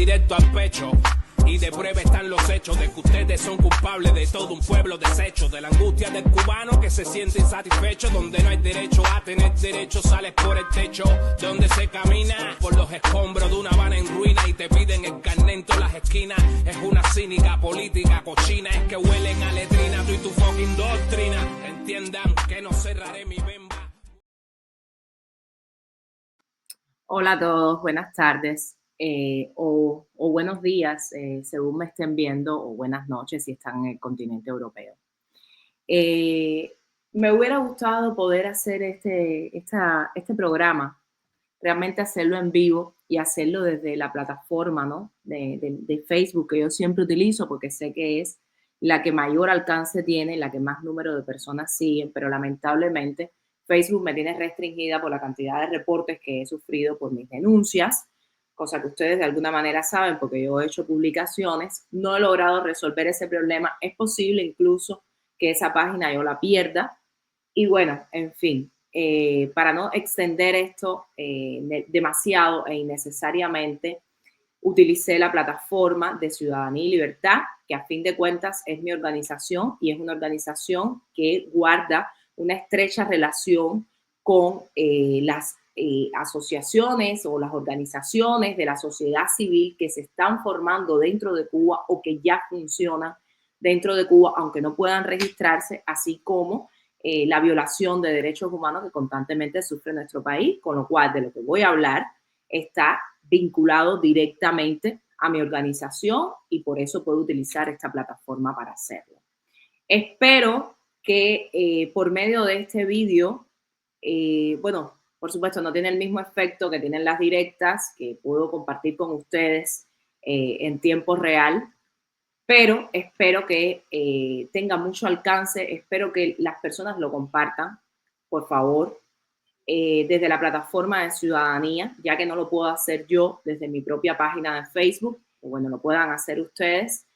directo al pecho. Y de prueba están los hechos de que ustedes son culpables de todo un pueblo deshecho, de la angustia del cubano que se siente insatisfecho, donde no hay derecho a tener derecho, sales por el techo, donde se camina por los escombros de una Habana en ruina y te piden el carnet en todas las esquinas. Es una cínica política cochina, es que huelen a letrina, tú y tu fucking doctrina. Entiendan que no cerraré mi bemba. Hola a todos, buenas tardes. O buenos días, según me estén viendo, o buenas noches si están en el continente europeo. Me hubiera gustado poder hacer este programa, realmente hacerlo en vivo y hacerlo desde la plataforma, ¿no? de Facebook que yo siempre utilizo porque sé que es la que mayor alcance tiene, la que más número de personas siguen, pero lamentablemente Facebook me tiene restringida por la cantidad de reportes que he sufrido por mis denuncias, cosa que ustedes de alguna manera saben porque yo he hecho publicaciones. No he logrado resolver ese problema. Es posible incluso que esa página yo la pierda. Y bueno, en fin, para no extender esto demasiado e innecesariamente, utilicé la plataforma de Ciudadanía y Libertad, que a fin de cuentas es mi organización y es una organización que guarda una estrecha relación con las asociaciones o las organizaciones de la sociedad civil que se están formando dentro de Cuba o que ya funcionan dentro de Cuba, aunque no puedan registrarse, así como la violación de derechos humanos que constantemente sufre nuestro país, con lo cual de lo que voy a hablar está vinculado directamente a mi organización y por eso puedo utilizar esta plataforma para hacerlo. Espero que por medio de este vídeo, bueno, por supuesto no tiene el mismo efecto que tienen las directas que puedo compartir con ustedes en tiempo real, pero espero que tenga mucho alcance, espero que las personas lo compartan, por favor, desde la plataforma de Ciudadanía, ya que no lo puedo hacer yo desde mi propia página de Facebook, o bueno, lo puedan hacer ustedes,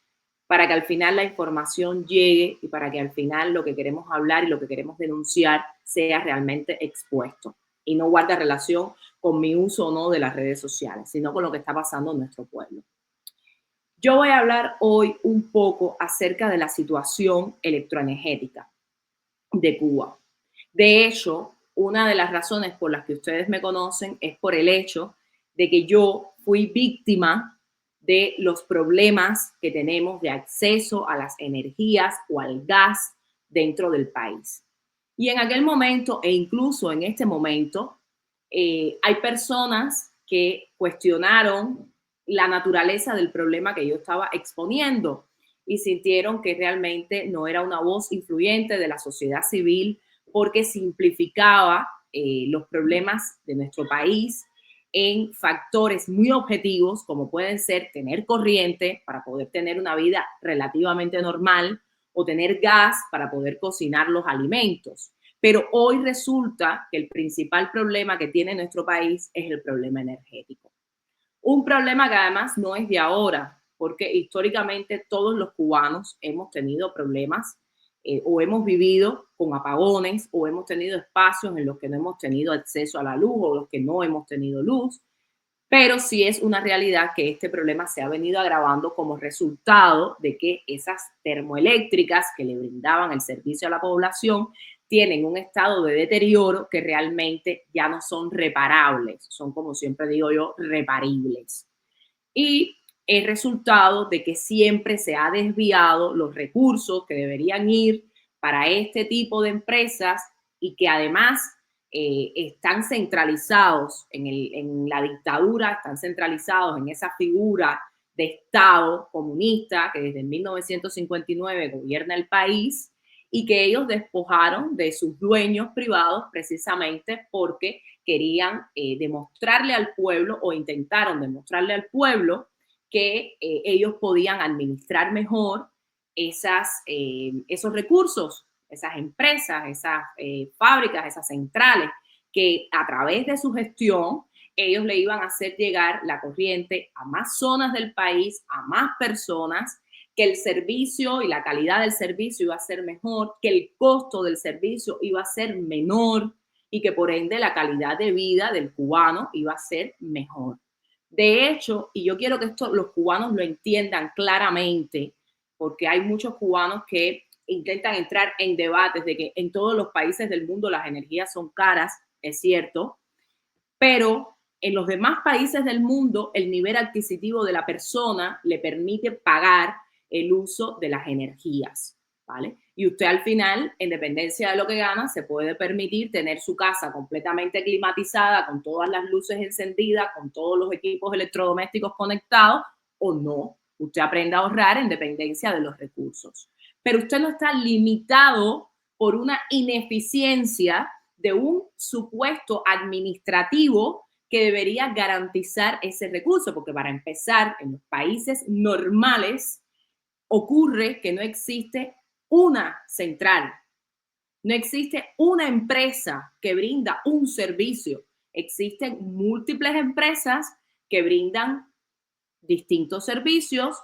para que al final la información llegue y para que al final lo que queremos hablar y lo que queremos denunciar sea realmente expuesto y no guarde relación con mi uso o no de las redes sociales, sino con lo que está pasando en nuestro pueblo. Yo voy a hablar hoy un poco acerca de la situación electroenergética de Cuba. De hecho, una de las razones por las que ustedes me conocen es por el hecho de que yo fui víctima de los problemas que tenemos de acceso a las energías o al gas dentro del país. Y en aquel momento, e incluso en este momento, hay personas que cuestionaron la naturaleza del problema que yo estaba exponiendo y sintieron que realmente no era una voz influyente de la sociedad civil porque simplificaba los problemas de nuestro país en factores muy objetivos como pueden ser tener corriente para poder tener una vida relativamente normal o tener gas para poder cocinar los alimentos. Pero hoy resulta que el principal problema que tiene nuestro país es el problema energético. Un problema que además no es de ahora, porque históricamente todos los cubanos hemos tenido problemas o hemos vivido con apagones o hemos tenido espacios en los que no hemos tenido acceso a la luz o los que no hemos tenido luz. Pero sí es una realidad que este problema se ha venido agravando como resultado de que esas termoeléctricas que le brindaban el servicio a la población tienen un estado de deterioro que realmente ya no son reparables, son, como siempre digo yo, reparibles. Y el resultado de que siempre se ha desviado los recursos que deberían ir para este tipo de empresas y que además están centralizados en la dictadura, están centralizados en esa figura de Estado comunista que desde 1959 gobierna el país y que ellos despojaron de sus dueños privados precisamente porque querían demostrarle al pueblo o intentaron demostrarle al pueblo que ellos podían administrar mejor esos recursos, esas empresas, esas fábricas, esas centrales, que a través de su gestión ellos le iban a hacer llegar la corriente a más zonas del país, a más personas, que el servicio y la calidad del servicio iba a ser mejor, que el costo del servicio iba a ser menor y que por ende la calidad de vida del cubano iba a ser mejor. De hecho, y yo quiero que esto los cubanos lo entiendan claramente, porque hay muchos cubanos que intentan entrar en debates de que en todos los países del mundo las energías son caras, es cierto, pero en los demás países del mundo el nivel adquisitivo de la persona le permite pagar el uso de las energías, ¿vale? Y usted al final, en dependencia de lo que gana, se puede permitir tener su casa completamente climatizada, con todas las luces encendidas, con todos los equipos electrodomésticos conectados, o no. Usted aprende a ahorrar en dependencia de los recursos. Pero usted no está limitado por una ineficiencia de un supuesto administrativo que debería garantizar ese recurso, porque para empezar, en los países normales ocurre que no existe una central, no existe una empresa que brinda un servicio, existen múltiples empresas que brindan distintos servicios,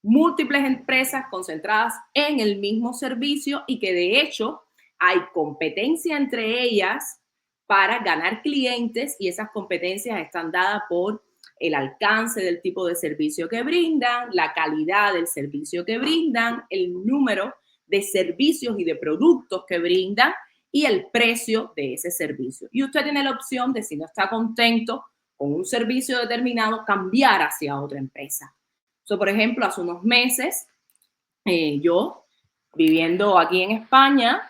múltiples empresas concentradas en el mismo servicio y que de hecho hay competencia entre ellas para ganar clientes y esas competencias están dadas por el alcance del tipo de servicio que brindan, la calidad del servicio que brindan, el número de servicios y de productos que brindan y el precio de ese servicio. Y usted tiene la opción de, si no está contento con un servicio determinado, cambiar hacia otra empresa. Por ejemplo, hace unos meses, yo, viviendo aquí en España,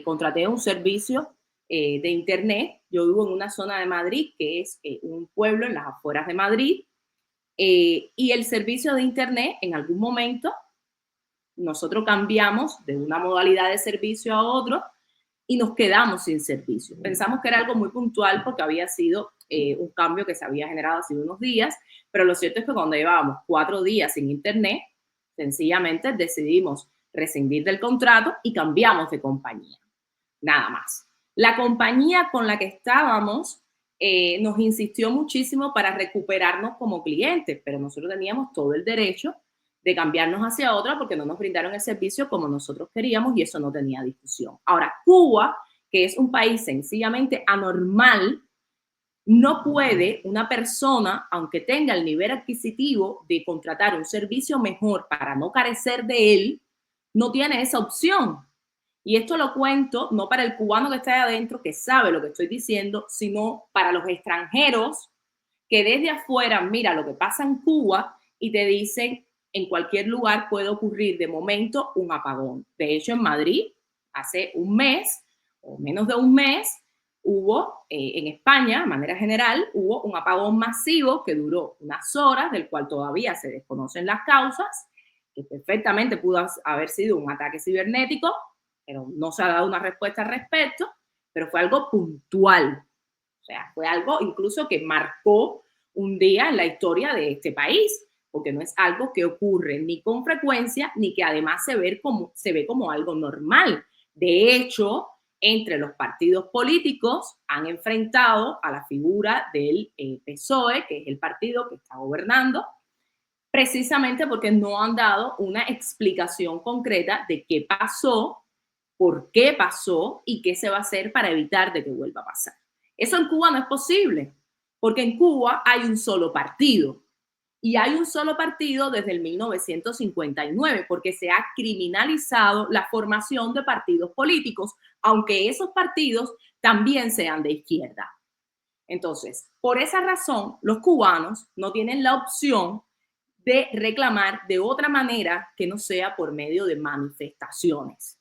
contraté un servicio de internet. Yo vivo en una zona de Madrid que es un pueblo en las afueras de Madrid, y el servicio de internet, en algún momento, nosotros cambiamos de una modalidad de servicio a otro y nos quedamos sin servicio. Pensamos que era algo muy puntual porque había sido un cambio que se había generado hace unos días, pero lo cierto es que cuando llevábamos 4 días sin internet, sencillamente decidimos rescindir del contrato y cambiamos de compañía. Nada más. La compañía con la que estábamos nos insistió muchísimo para recuperarnos como clientes, pero nosotros teníamos todo el derecho de cambiarnos hacia otra porque no nos brindaron el servicio como nosotros queríamos y eso no tenía discusión. Ahora, Cuba, que es un país sencillamente anormal, no puede una persona, aunque tenga el nivel adquisitivo de contratar un servicio mejor para no carecer de él, no tiene esa opción. Y esto lo cuento no para el cubano que está ahí adentro, que sabe lo que estoy diciendo, sino para los extranjeros que desde afuera mira lo que pasa en Cuba y te dicen, en cualquier lugar puede ocurrir de momento un apagón. De hecho, en Madrid, hace un mes o menos de un mes, hubo en España, de manera general, hubo un apagón masivo que duró unas horas, del cual todavía se desconocen las causas, que perfectamente pudo haber sido un ataque cibernético, pero no se ha dado una respuesta al respecto, pero fue algo puntual. O sea, fue algo incluso que marcó un día en la historia de este país, porque no es algo que ocurre ni con frecuencia, ni que además se ve como algo normal. De hecho, entre los partidos políticos han enfrentado a la figura del PSOE, que es el partido que está gobernando, precisamente porque no han dado una explicación concreta de qué pasó, por qué pasó y qué se va a hacer para evitar de que vuelva a pasar. Eso en Cuba no es posible, porque en Cuba hay un solo partido. Y hay un solo partido desde el 1959, porque se ha criminalizado la formación de partidos políticos, aunque esos partidos también sean de izquierda. Entonces, por esa razón, los cubanos no tienen la opción de reclamar de otra manera que no sea por medio de manifestaciones.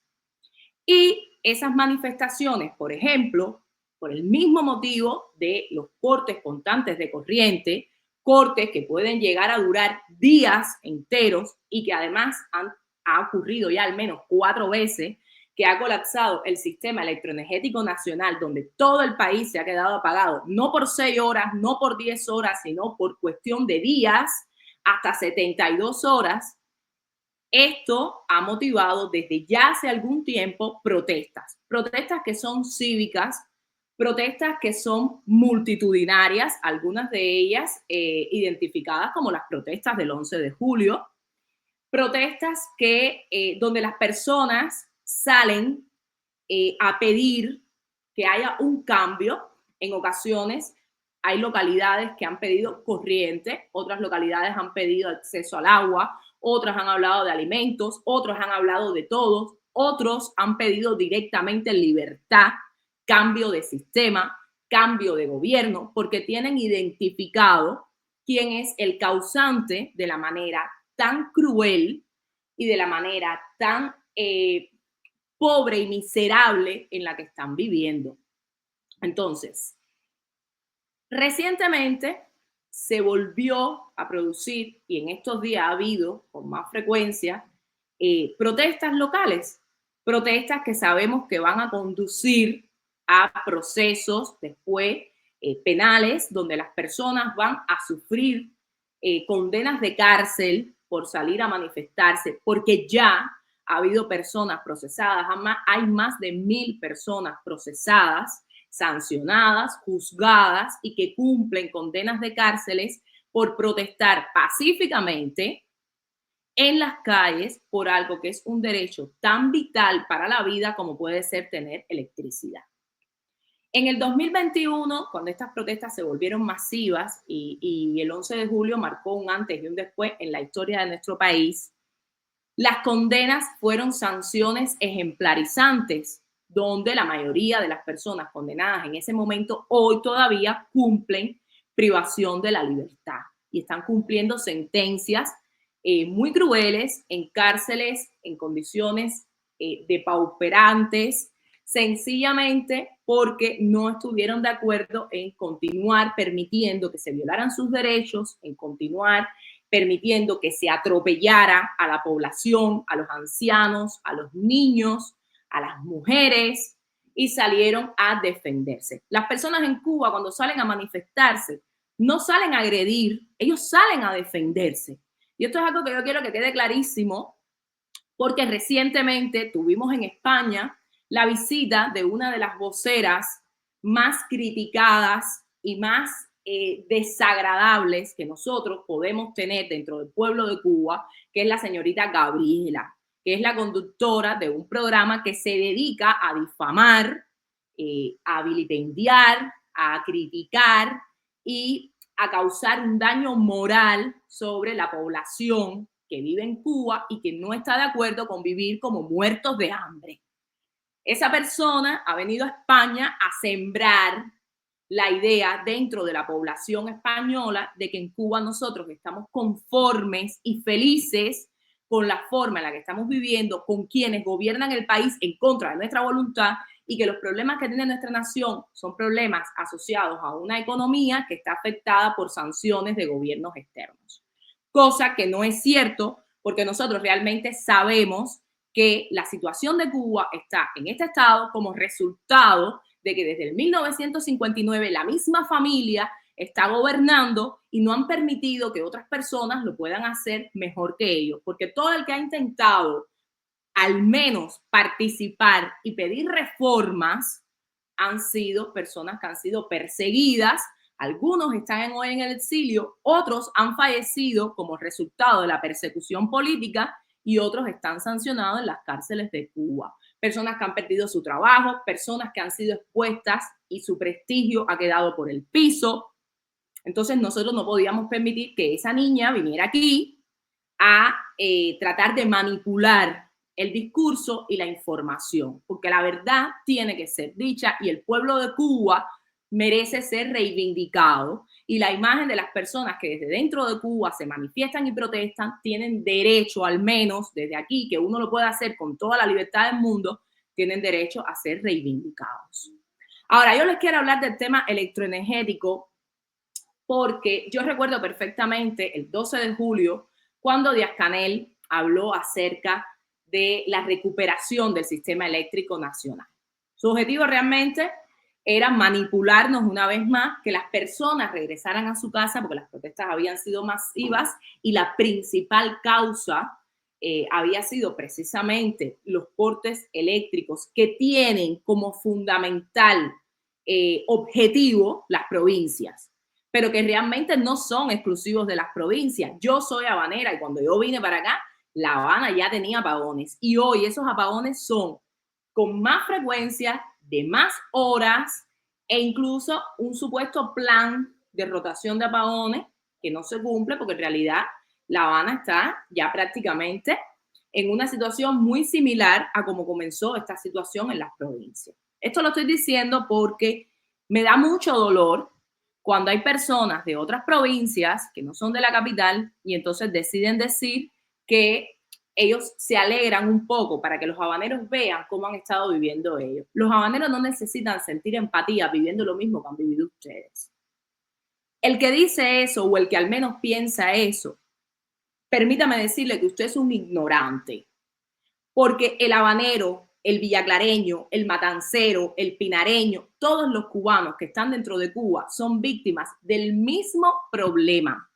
Y esas manifestaciones, por ejemplo, por el mismo motivo de los cortes constantes de corriente, cortes que pueden llegar a durar días enteros y que además ha ocurrido ya al menos 4 veces que ha colapsado el sistema electroenergético nacional, donde todo el país se ha quedado apagado, no por 6 horas, no por 10 horas, sino por cuestión de días, hasta 72 horas. Esto ha motivado desde ya hace algún tiempo protestas que son cívicas, protestas que son multitudinarias, algunas de ellas identificadas como las protestas del 11 de julio, protestas donde las personas salen a pedir que haya un cambio, en ocasiones Hay localidades que han pedido corriente, otras localidades han pedido acceso al agua, otras han hablado de alimentos, otros han hablado de todos, otros han pedido directamente libertad, cambio de sistema, cambio de gobierno, porque tienen identificado quién es el causante de la manera tan cruel y de la manera tan pobre y miserable en la que están viviendo. Entonces, recientemente se volvió a producir, y en estos días ha habido con más frecuencia, protestas locales, protestas que sabemos que van a conducir a procesos después penales, donde las personas van a sufrir condenas de cárcel por salir a manifestarse, porque ya ha habido personas procesadas, hay más de 1.000 personas procesadas, sancionadas, juzgadas y que cumplen condenas de cárceles por protestar pacíficamente en las calles por algo que es un derecho tan vital para la vida como puede ser tener electricidad. En el 2021, cuando estas protestas se volvieron masivas y el 11 de julio marcó un antes y un después en la historia de nuestro país, las condenas fueron sanciones ejemplarizantes, donde la mayoría de las personas condenadas en ese momento hoy todavía cumplen privación de la libertad y están cumpliendo sentencias muy crueles en cárceles, en condiciones depauperantes, sencillamente porque no estuvieron de acuerdo en continuar permitiendo que se violaran sus derechos, en continuar permitiendo que se atropellara a la población, a los ancianos, a los niños, a las mujeres, y salieron a defenderse. Las personas en Cuba, cuando salen a manifestarse, no salen a agredir, ellos salen a defenderse. Y esto es algo que yo quiero que quede clarísimo, porque recientemente tuvimos en España la visita de una de las voceras más criticadas y más desagradables que nosotros podemos tener dentro del pueblo de Cuba, que es la señorita Gabriela, que es la conductora de un programa que se dedica a difamar, a vilipendiar, a criticar y a causar un daño moral sobre la población que vive en Cuba y que no está de acuerdo con vivir como muertos de hambre. Esa persona ha venido a España a sembrar la idea dentro de la población española de que en Cuba nosotros estamos conformes y felices con la forma en la que estamos viviendo, con quienes gobiernan el país en contra de nuestra voluntad y que los problemas que tiene nuestra nación son problemas asociados a una economía que está afectada por sanciones de gobiernos externos. Cosa que no es cierto porque nosotros realmente sabemos que la situación de Cuba está en este estado como resultado de que desde el 1959 la misma familia está gobernando y no han permitido que otras personas lo puedan hacer mejor que ellos, porque todo el que ha intentado al menos participar y pedir reformas han sido personas que han sido perseguidas, algunos están hoy en el exilio, otros han fallecido como resultado de la persecución política y otros están sancionados en las cárceles de Cuba. Personas que han perdido su trabajo, personas que han sido expuestas y su prestigio ha quedado por el piso. Entonces nosotros no podíamos permitir que esa niña viniera aquí a tratar de manipular el discurso y la información, porque la verdad tiene que ser dicha y el pueblo de Cuba merece ser reivindicado y la imagen de las personas que desde dentro de Cuba se manifiestan y protestan tienen derecho, al menos desde aquí, que uno lo puede hacer con toda la libertad del mundo, tienen derecho a ser reivindicados. Ahora, yo les quiero hablar del tema electroenergético porque yo recuerdo perfectamente el 12 de julio cuando Díaz-Canel habló acerca de la recuperación del sistema eléctrico nacional. Su objetivo realmente era manipularnos una vez más, que las personas regresaran a su casa porque las protestas habían sido masivas y la principal causa había sido precisamente los cortes eléctricos que tienen como fundamental objetivo las provincias, pero que realmente no son exclusivos de las provincias. Yo soy habanera y cuando yo vine para acá, La Habana ya tenía apagones y hoy esos apagones son con más frecuencia, de más horas, e incluso un supuesto plan de rotación de apagones que no se cumple porque en realidad La Habana está ya prácticamente en una situación muy similar a como comenzó esta situación en las provincias. Esto lo estoy diciendo porque me da mucho dolor cuando hay personas de otras provincias que no son de la capital y entonces deciden decir que ellos se alegran un poco para que los habaneros vean cómo han estado viviendo ellos. Los habaneros no necesitan sentir empatía viviendo lo mismo que han vivido ustedes. El que dice eso o el que al menos piensa eso, permítame decirle que usted es un ignorante, porque el habanero, el villaclareño, el matancero, el pinareño, todos los cubanos que están dentro de Cuba son víctimas del mismo problema.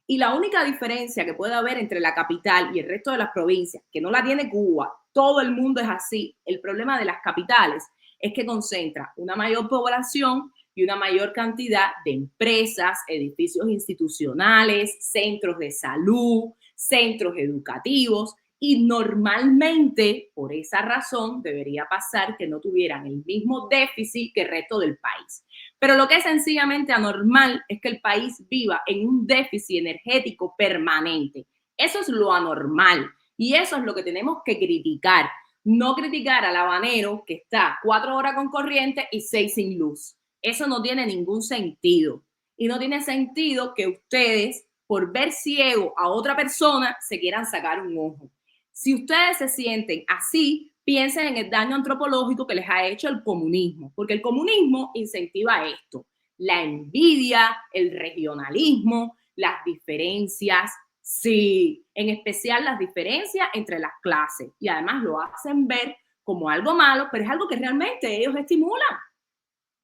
Y la única diferencia que puede haber entre la capital y el resto de las provincias, que no la tiene Cuba, todo el mundo es así. El problema de las capitales es que concentra una mayor población y una mayor cantidad de empresas, edificios institucionales, centros de salud, centros educativos, y normalmente por esa razón debería pasar que no tuvieran el mismo déficit que el resto del país. Pero lo que es sencillamente anormal es que el país viva en un déficit energético permanente. Eso es lo anormal y eso es lo que tenemos que criticar. No criticar al habanero que está 4 horas con corriente y 6 sin luz. Eso no tiene ningún sentido. Y no tiene sentido que ustedes, por ver ciego a otra persona, se quieran sacar un ojo. Si ustedes se sienten así, piensen en el daño antropológico que les ha hecho el comunismo, porque el comunismo incentiva esto, la envidia, el regionalismo, las diferencias, sí, en especial las diferencias entre las clases, y además lo hacen ver como algo malo, pero es algo que realmente ellos estimulan.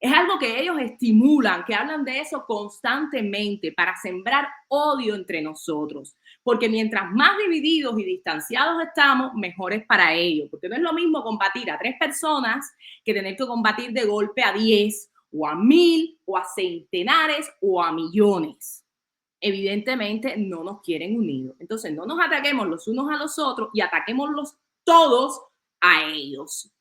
Es algo que ellos estimulan, que hablan de eso constantemente para sembrar odio entre nosotros. Porque mientras más divididos y distanciados estamos, mejor es para ellos. Porque no es lo mismo combatir a 3 personas que tener que combatir de golpe a 10 o a 1000 o a centenares o a millones. Evidentemente no nos quieren unidos. Entonces no nos ataquemos los unos a los otros y ataquémoslos todos a ellos.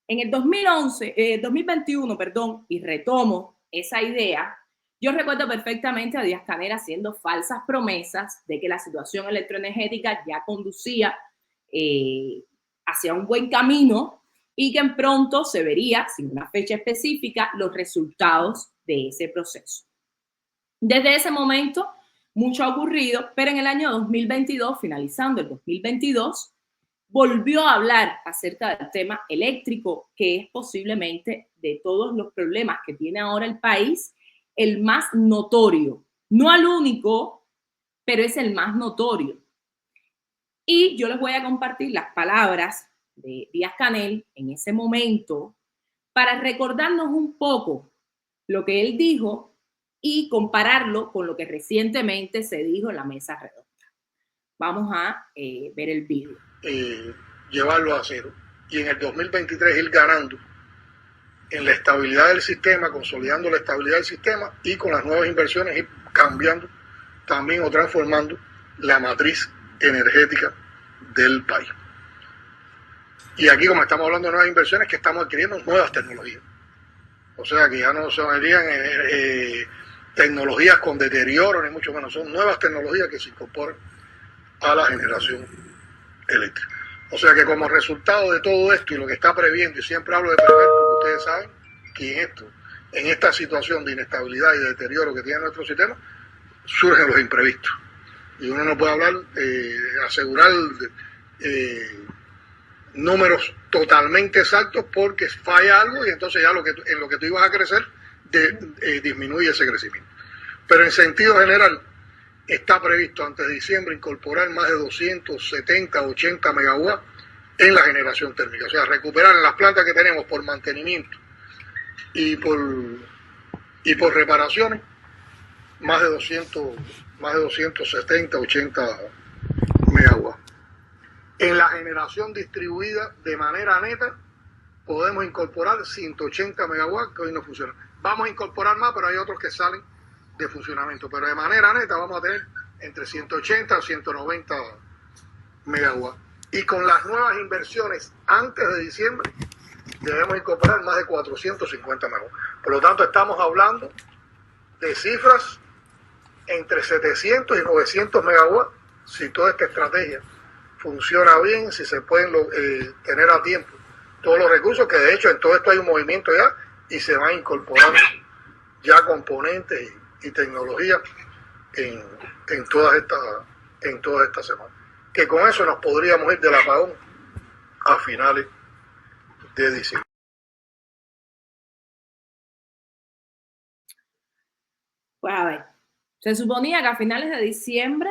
En el 2021, y retomo esa idea, yo recuerdo perfectamente a Díaz-Canel haciendo falsas promesas de que la situación electroenergética ya conducía hacia un buen camino y que en pronto se vería, sin una fecha específica, los resultados de ese proceso. Desde ese momento, mucho ha ocurrido, pero en el año 2022, finalizando el 2022, volvió a hablar acerca del tema eléctrico, que es posiblemente de todos los problemas que tiene ahora el país, el más notorio. No el único, pero es el más notorio. Y yo les voy a compartir las palabras de Díaz-Canel en ese momento para recordarnos un poco lo que él dijo y compararlo con lo que recientemente se dijo en la mesa redonda. Vamos a ver el video. Llevarlo a cero y en el 2023 ir ganando en la estabilidad del sistema, consolidando la estabilidad del sistema y con las nuevas inversiones ir cambiando también o transformando la matriz energética del país. Y aquí, como estamos hablando de nuevas inversiones, que estamos adquiriendo nuevas tecnologías. O sea, que ya no son tecnologías con deterioro, ni mucho menos, son nuevas tecnologías que se incorporan a la generación eléctrica. O sea que como resultado de todo esto y lo que está previendo, y siempre hablo de prever porque ustedes saben que en esta situación de inestabilidad y de deterioro que tiene nuestro sistema, surgen los imprevistos. Y uno no puede hablar, asegurar números totalmente exactos porque falla algo y entonces ya en lo que tú ibas a crecer disminuye ese crecimiento. Pero en sentido general, está previsto antes de diciembre incorporar más de 270, 80 megawatts en la generación térmica. O sea, recuperar en las plantas que tenemos por mantenimiento y por reparaciones, más de 270, 80 megawatts. En la generación distribuida de manera neta, podemos incorporar 180 megawatts que hoy no funcionan. Vamos a incorporar más, pero hay otros que salen de funcionamiento, pero de manera neta vamos a tener entre 180 a 190 megawatts. Y con las nuevas inversiones antes de diciembre, debemos incorporar más de 450 megawatts. Por lo tanto, estamos hablando de cifras entre 700 y 900 megawatts si toda esta estrategia funciona bien, si se pueden tener a tiempo todos los recursos, que de hecho en todo esto hay un movimiento ya y se van incorporando ya componentes y tecnologías en todas estas semanas. Que con eso nos podríamos ir del apagón a finales de diciembre. Pues a ver, se suponía que a finales de diciembre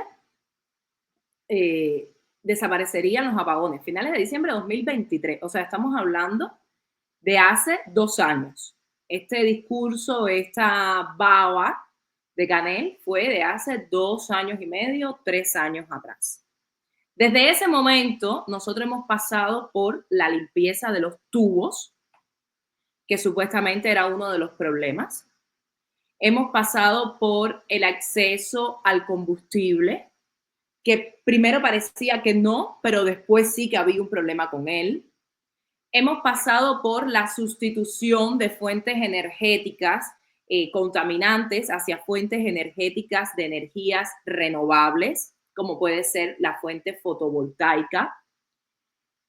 desaparecerían los apagones. Finales de diciembre de 2023. O sea, estamos hablando de hace 2 años. Este discurso, esta baba de Canel fue de hace 2 años y medio, 3 años atrás. Desde ese momento, nosotros hemos pasado por la limpieza de los tubos, que supuestamente era uno de los problemas. Hemos pasado por el acceso al combustible, que primero parecía que no, pero después sí que había un problema con él. Hemos pasado por la sustitución de fuentes energéticas contaminantes hacia fuentes energéticas de energías renovables, como puede ser la fuente fotovoltaica.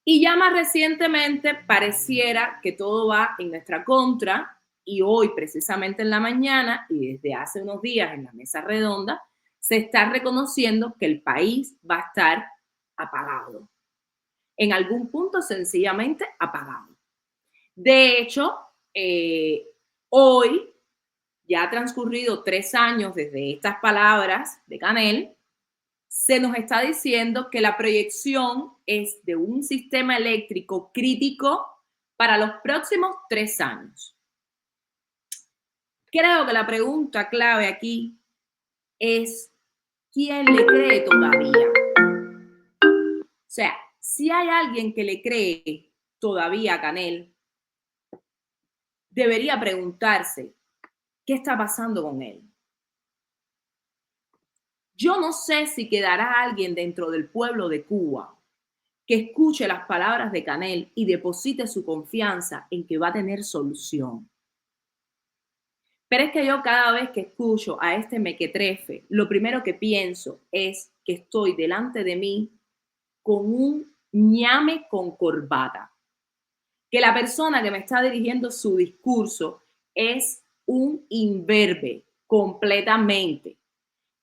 Y ya más recientemente pareciera que todo va en nuestra contra, y hoy precisamente en la mañana y desde hace unos días en la mesa redonda se está reconociendo que el país va a estar apagado. En algún punto sencillamente apagado. De hecho, hoy ya ha transcurrido 3 años desde estas palabras de Canel. Se nos está diciendo que la proyección es de un sistema eléctrico crítico para los próximos 3 años. Creo que la pregunta clave aquí es ¿quién le cree todavía? O sea, si hay alguien que le cree todavía a Canel, debería preguntarse qué está pasando con él. Yo no sé si quedará alguien dentro del pueblo de Cuba que escuche las palabras de Canel y deposite su confianza en que va a tener solución. Pero es que yo cada vez que escucho a este mequetrefe, lo primero que pienso es que estoy delante de mí con un ñame con corbata. Que la persona que me está dirigiendo su discurso es un imberbe completamente.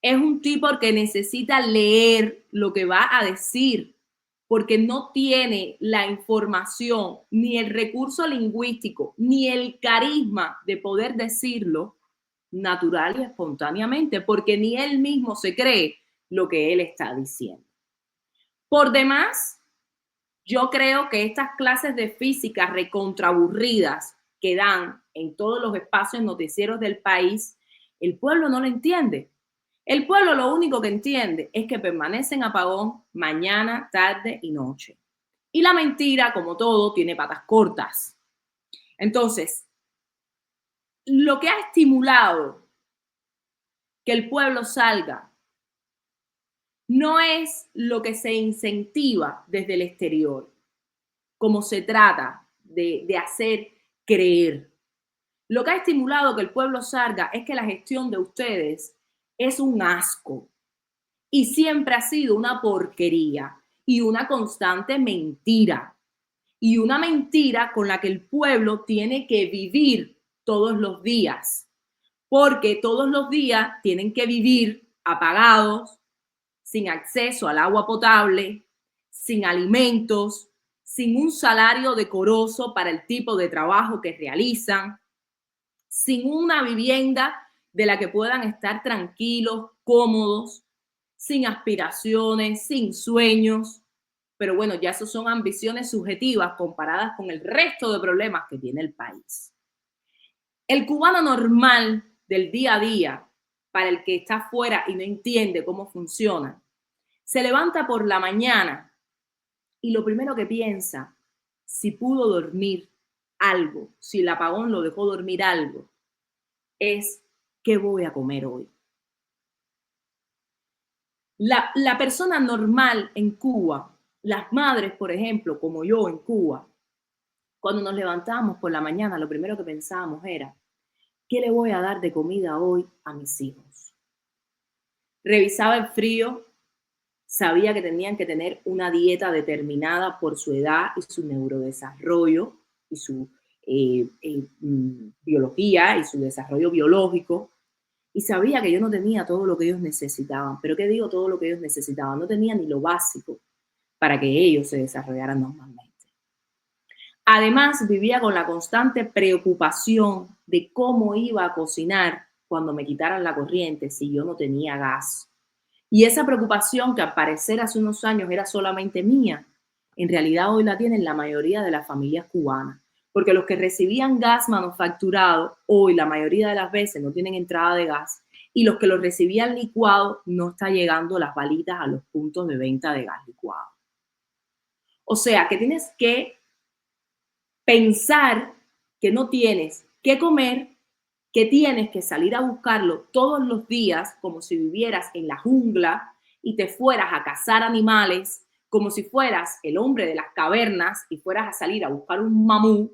Es un tipo que necesita leer lo que va a decir porque no tiene la información, ni el recurso lingüístico, ni el carisma de poder decirlo natural y espontáneamente, porque ni él mismo se cree lo que él está diciendo. Por demás, yo creo que estas clases de física recontraburridas que dan en todos los espacios noticieros del país, el pueblo no lo entiende. El pueblo lo único que entiende es que permanece en apagón mañana, tarde y noche. Y la mentira, como todo, tiene patas cortas. Entonces, lo que ha estimulado que el pueblo salga no es lo que se incentiva desde el exterior, como se trata de hacer creer. Lo que ha estimulado que el pueblo salga es que la gestión de ustedes es un asco y siempre ha sido una porquería y una constante mentira. Y una mentira con la que el pueblo tiene que vivir todos los días, porque todos los días tienen que vivir apagados, sin acceso al agua potable, sin alimentos, sin un salario decoroso para el tipo de trabajo que realizan, sin una vivienda de la que puedan estar tranquilos, cómodos, sin aspiraciones, sin sueños. Pero bueno, ya eso son ambiciones subjetivas comparadas con el resto de problemas que tiene el país. El cubano normal del día a día, para el que está afuera y no entiende cómo funciona, se levanta por la mañana y lo primero que piensa, si pudo dormir algo, si el apagón lo dejó dormir algo, es ¿qué voy a comer hoy? La persona normal en Cuba, las madres, por ejemplo, como yo en Cuba, Cuando nos levantábamos por la mañana, lo primero que pensábamos era, ¿qué le voy a dar de comida hoy a mis hijos? Revisaba el frío, sabía que tenían que tener una dieta determinada por su edad y su neurodesarrollo y su biología y su desarrollo biológico. Y sabía que yo no tenía todo lo que ellos necesitaban. ¿Pero qué digo todo lo que ellos necesitaban? No tenía ni lo básico para que ellos se desarrollaran normalmente. Además, vivía con la constante preocupación de cómo iba a cocinar cuando me quitaran la corriente si yo no tenía gas. Y esa preocupación, que al parecer hace unos años era solamente mía, en realidad hoy la tienen la mayoría de las familias cubanas. Porque los que recibían gas manufacturado, hoy la mayoría de las veces no tienen entrada de gas, y los que lo recibían licuado, no está llegando las balitas a los puntos de venta de gas licuado. O sea, que tienes que pensar que no tienes que comer, que tienes que salir a buscarlo todos los días como si vivieras en la jungla y te fueras a cazar animales, como si fueras el hombre de las cavernas y fueras a salir a buscar un mamú.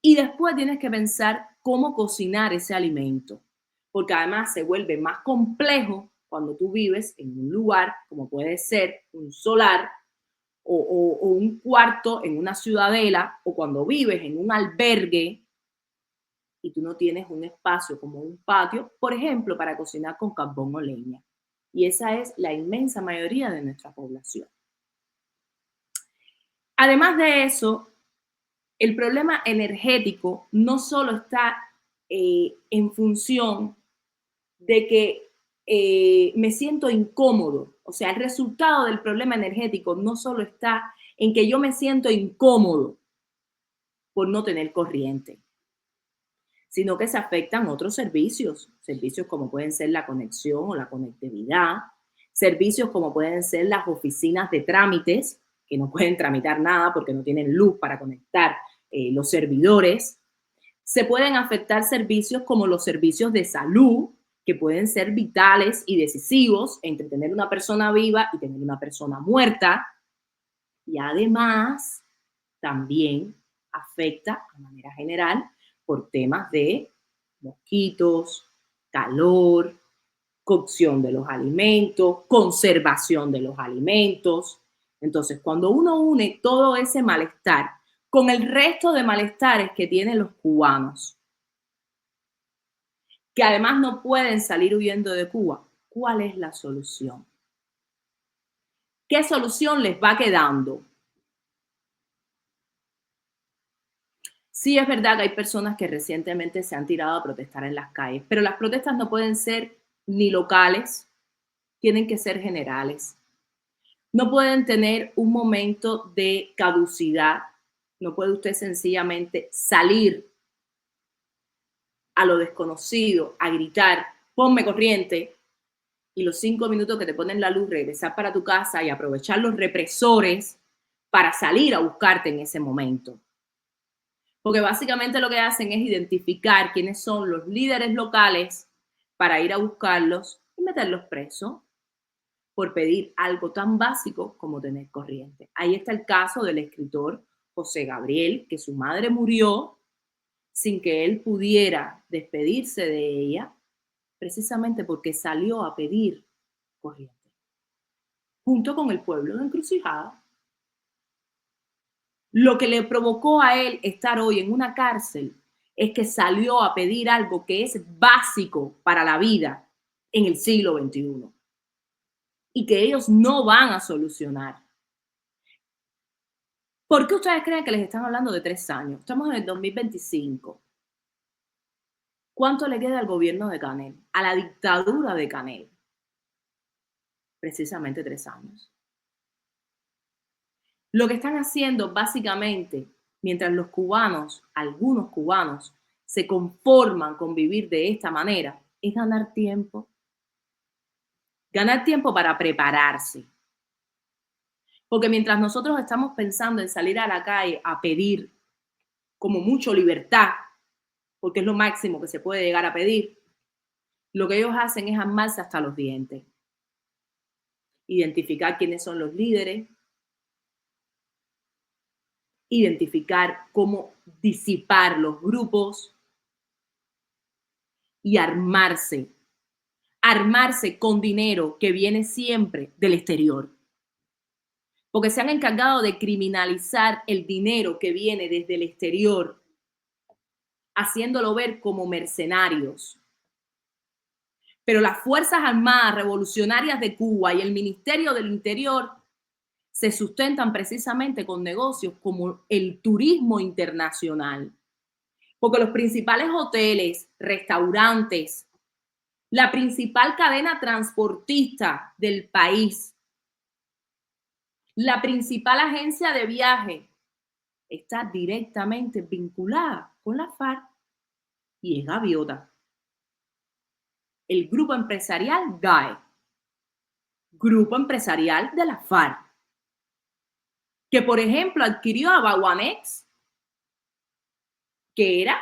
Y después tienes que pensar cómo cocinar ese alimento, porque además se vuelve más complejo cuando tú vives en un lugar como puede ser un solar o un cuarto en una ciudadela, o cuando vives en un albergue y tú no tienes un espacio como un patio, por ejemplo, para cocinar con carbón o leña. Y esa es la inmensa mayoría de nuestra población. Además de eso, el problema energético no solo está en función de que me siento incómodo. O sea, el resultado del problema energético no solo está en que yo me siento incómodo por no tener corriente, sino que se afectan otros servicios como pueden ser la conexión o la conectividad, servicios como pueden ser las oficinas de trámites, que no pueden tramitar nada porque no tienen luz para conectar los servidores. Se pueden afectar servicios como los servicios de salud, que pueden ser vitales y decisivos entre tener una persona viva y tener una persona muerta. Y además, también afecta de manera general por temas de mosquitos, calor, cocción de los alimentos, conservación de los alimentos. Entonces, cuando uno une todo ese malestar con el resto de malestares que tienen los cubanos, que además no pueden salir huyendo de Cuba, ¿cuál es la solución? ¿Qué solución les va quedando? Sí, es verdad que hay personas que recientemente se han tirado a protestar en las calles, pero las protestas no pueden ser ni locales, tienen que ser generales. No pueden tener un momento de caducidad. No puede usted sencillamente salir a lo desconocido, a gritar, ponme corriente, y los 5 minutos que te ponen la luz, regresar para tu casa y aprovechar los represores para salir a buscarte en ese momento. Porque básicamente lo que hacen es identificar quiénes son los líderes locales para ir a buscarlos y meterlos presos por pedir algo tan básico como tener corriente. Ahí está el caso del escritor José Gabriel, que su madre murió sin que él pudiera despedirse de ella, precisamente porque salió a pedir corriente, junto con el pueblo de Encrucijada. Lo que le provocó a él estar hoy en una cárcel es que salió a pedir algo que es básico para la vida en el siglo XXI y que ellos no van a solucionar. ¿Por qué ustedes creen que les están hablando de 3 años? Estamos en el 2025. ¿Cuánto le queda al gobierno de Canel? A la dictadura de Canel. Precisamente 3 años. Lo que están haciendo básicamente, mientras los cubanos, algunos cubanos, se conforman con vivir de esta manera, es ganar tiempo. Ganar tiempo para prepararse. Porque mientras nosotros estamos pensando en salir a la calle a pedir como mucho libertad, porque es lo máximo que se puede llegar a pedir, lo que ellos hacen es armarse hasta los dientes. Identificar quiénes son los líderes, identificar cómo disipar los grupos y armarse con dinero que viene siempre del exterior. Porque se han encargado de criminalizar el dinero que viene desde el exterior, haciéndolo ver como mercenarios. Pero las Fuerzas Armadas Revolucionarias de Cuba y el Ministerio del Interior se sustentan precisamente con negocios como el turismo internacional. Porque los principales hoteles, restaurantes, la principal cadena transportista del país, la principal agencia de viaje, está directamente vinculada con la FARC y es Gaviota. El grupo empresarial GAE, grupo empresarial de la FARC, que por ejemplo adquirió a Baguanex, que era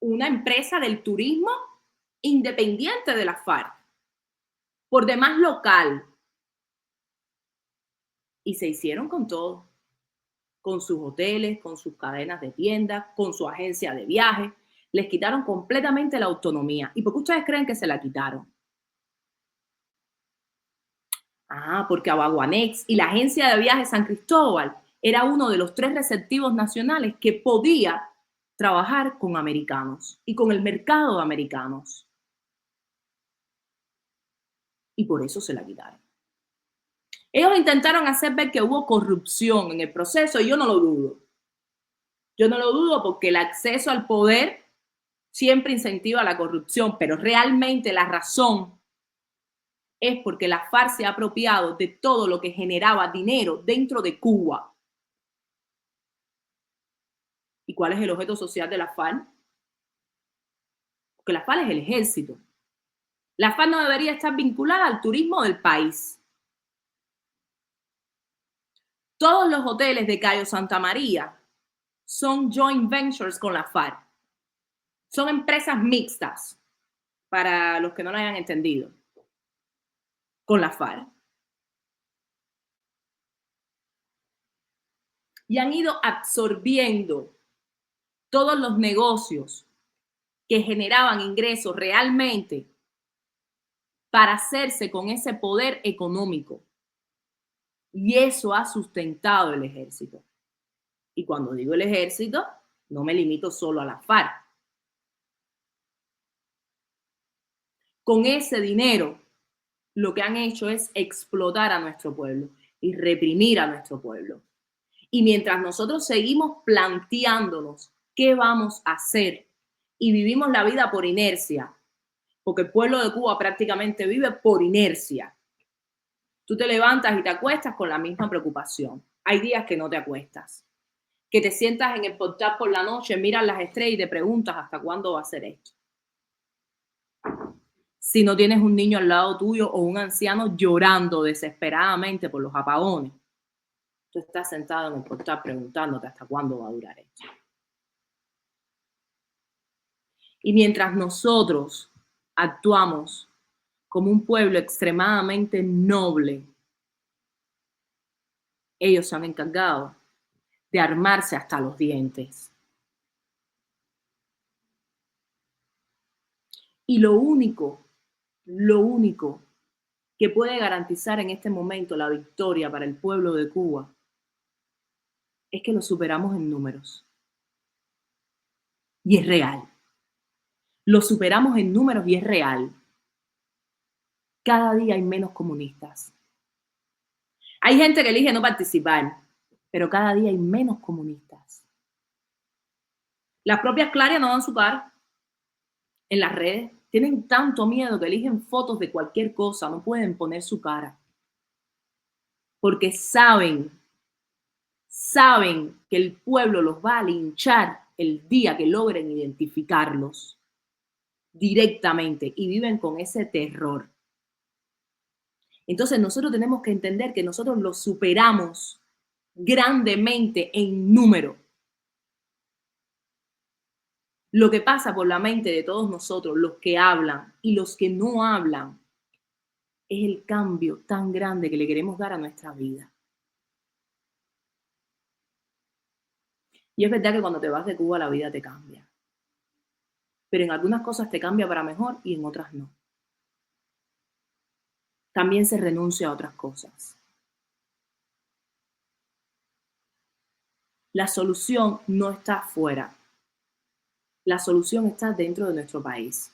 una empresa del turismo independiente de la FARC, por demás local, y se hicieron con todo, con sus hoteles, con sus cadenas de tiendas, con su agencia de viajes. Les quitaron completamente la autonomía. ¿Y por qué ustedes creen que se la quitaron? Porque Abaguanex y la agencia de viajes San Cristóbal era uno de los 3 receptivos nacionales que podía trabajar con americanos y con el mercado de americanos. Y por eso se la quitaron. Ellos intentaron hacer ver que hubo corrupción en el proceso y yo no lo dudo. Yo no lo dudo porque el acceso al poder siempre incentiva la corrupción, pero realmente la razón es porque la FARC se ha apropiado de todo lo que generaba dinero dentro de Cuba. ¿Y cuál es el objeto social de la FARC? Porque la FARC es el ejército. La FARC no debería estar vinculada al turismo del país. Todos los hoteles de Cayo Santa María son joint ventures con la FARC. Son empresas mixtas, para los que no lo hayan entendido, con la FARC. Y han ido absorbiendo todos los negocios que generaban ingresos realmente para hacerse con ese poder económico. Y eso ha sustentado el ejército. Y cuando digo el ejército, no me limito solo a la FARC. Con ese dinero, lo que han hecho es explotar a nuestro pueblo y reprimir a nuestro pueblo. Y mientras nosotros seguimos planteándonos qué vamos a hacer y vivimos la vida por inercia, porque el pueblo de Cuba prácticamente vive por inercia. Tú te levantas y te acuestas con la misma preocupación. Hay días que no te acuestas, que te sientas en el portal por la noche, miras las estrellas y te preguntas hasta cuándo va a ser esto. Si no tienes un niño al lado tuyo o un anciano llorando desesperadamente por los apagones, tú estás sentado en el portal preguntándote hasta cuándo va a durar esto. Y mientras nosotros actuamos como un pueblo extremadamente noble, ellos se han encargado de armarse hasta los dientes. Y lo único que puede garantizar en este momento la victoria para el pueblo de Cuba es que lo superamos en números. Y es real. Lo superamos en números y es real. Cada día hay menos comunistas. Hay gente que elige no participar, pero cada día hay menos comunistas. Las propias clarias no dan su cara en las redes. Tienen tanto miedo que eligen fotos de cualquier cosa, no pueden poner su cara. Porque saben que el pueblo los va a linchar el día que logren identificarlos directamente y viven con ese terror. Entonces nosotros tenemos que entender que nosotros los superamos grandemente en número. Lo que pasa por la mente de todos nosotros, los que hablan y los que no hablan, es el cambio tan grande que le queremos dar a nuestra vida. Y es verdad que cuando te vas de Cuba la vida te cambia. Pero en algunas cosas te cambia para mejor y en otras no. También se renuncia a otras cosas. La solución no está afuera. La solución está dentro de nuestro país.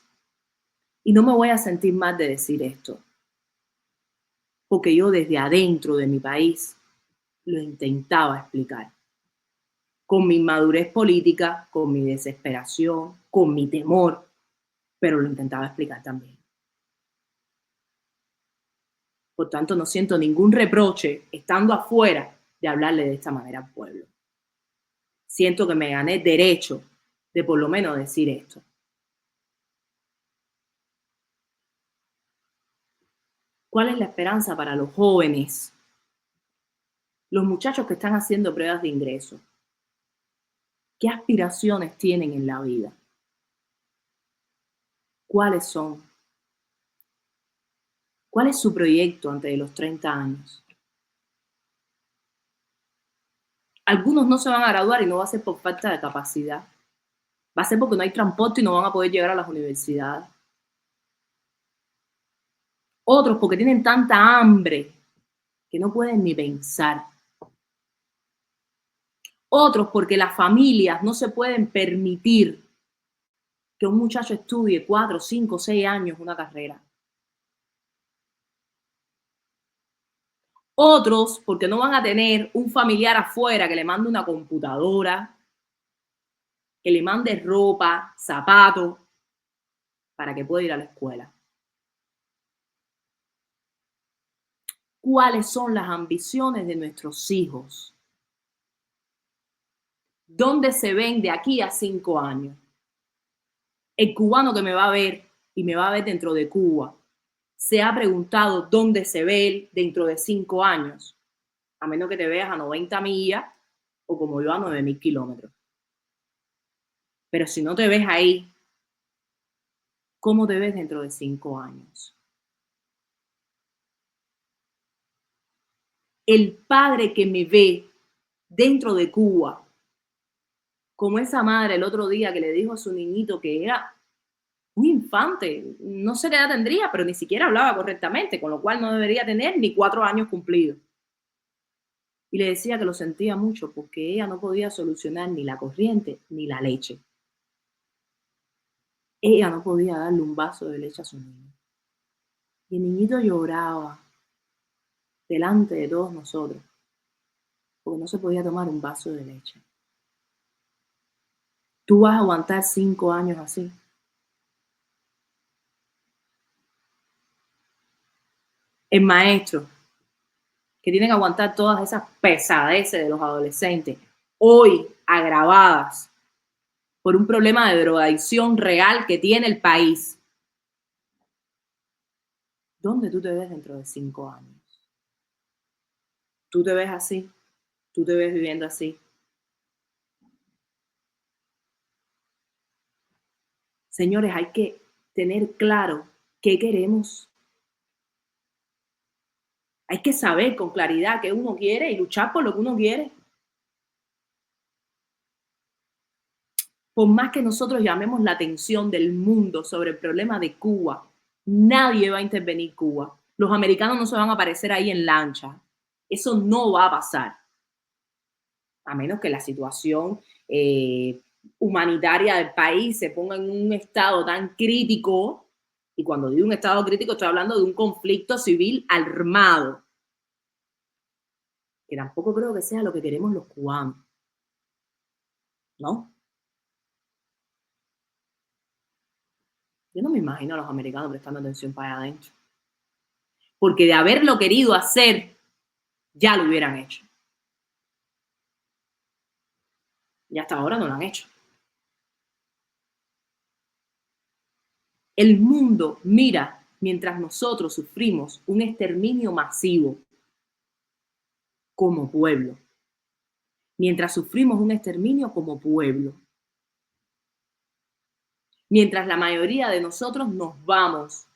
Y no me voy a sentir mal de decir esto, porque yo desde adentro de mi país lo intentaba explicar. Con mi inmadurez política, con mi desesperación, con mi temor, pero lo intentaba explicar también. Por tanto, no siento ningún reproche, estando afuera, de hablarle de esta manera al pueblo. Siento que me gané derecho de por lo menos decir esto. ¿Cuál es la esperanza para los jóvenes? Los muchachos que están haciendo pruebas de ingreso. ¿Qué aspiraciones tienen en la vida? ¿Cuáles son? ¿Cuál es su proyecto antes de los 30 años? Algunos no se van a graduar y no va a ser por falta de capacidad. Va a ser porque no hay transporte y no van a poder llegar a las universidades. Otros porque tienen tanta hambre que no pueden ni pensar. Otros porque las familias no se pueden permitir que un muchacho estudie 4, 5, 6 años una carrera. Otros porque no van a tener un familiar afuera que le mande una computadora, que le mande ropa, zapatos, para que pueda ir a la escuela. ¿Cuáles son las ambiciones de nuestros hijos? ¿Dónde se ven de aquí a 5 años? El cubano que me va a ver y me va a ver dentro de Cuba, ¿se ha preguntado dónde se ve él dentro de 5 años? A menos que te veas a 90 millas o como yo a 9.000 kilómetros. Pero si no te ves ahí, ¿cómo te ves dentro de 5 años? El padre que me ve dentro de Cuba, como esa madre el otro día que le dijo a su niñito que era un infante, no sé qué edad tendría, pero ni siquiera hablaba correctamente, con lo cual no debería tener ni 4 años cumplidos. Y le decía que lo sentía mucho porque ella no podía solucionar ni la corriente ni la leche. Ella no podía darle un vaso de leche a su niño. Y el niñito lloraba delante de todos nosotros porque no se podía tomar un vaso de leche. ¿Tú vas a aguantar 5 años así? El maestro que tiene que aguantar todas esas pesadeces de los adolescentes, hoy agravadas por un problema de drogadicción real que tiene el país. ¿Dónde tú te ves dentro de 5 años? ¿Tú te ves así? ¿Tú te ves viviendo así? Señores, hay que tener claro qué queremos. Hay que saber con claridad qué uno quiere y luchar por lo que uno quiere. Por más que nosotros llamemos la atención del mundo sobre el problema de Cuba, nadie va a intervenir Cuba. Los americanos no se van a aparecer ahí en lancha. Eso no va a pasar. A menos que la situación humanitaria del país se ponga en un estado tan crítico, y cuando digo un estado crítico estoy hablando de un conflicto civil armado, que tampoco creo que sea lo que queremos los cubanos, ¿no? Yo no me imagino a los americanos prestando atención para allá adentro, porque de haberlo querido hacer, ya lo hubieran hecho. Y hasta ahora no lo han hecho. El mundo mira mientras nosotros sufrimos un exterminio masivo como pueblo. Mientras sufrimos un exterminio como pueblo. Mientras la mayoría de nosotros nos vamos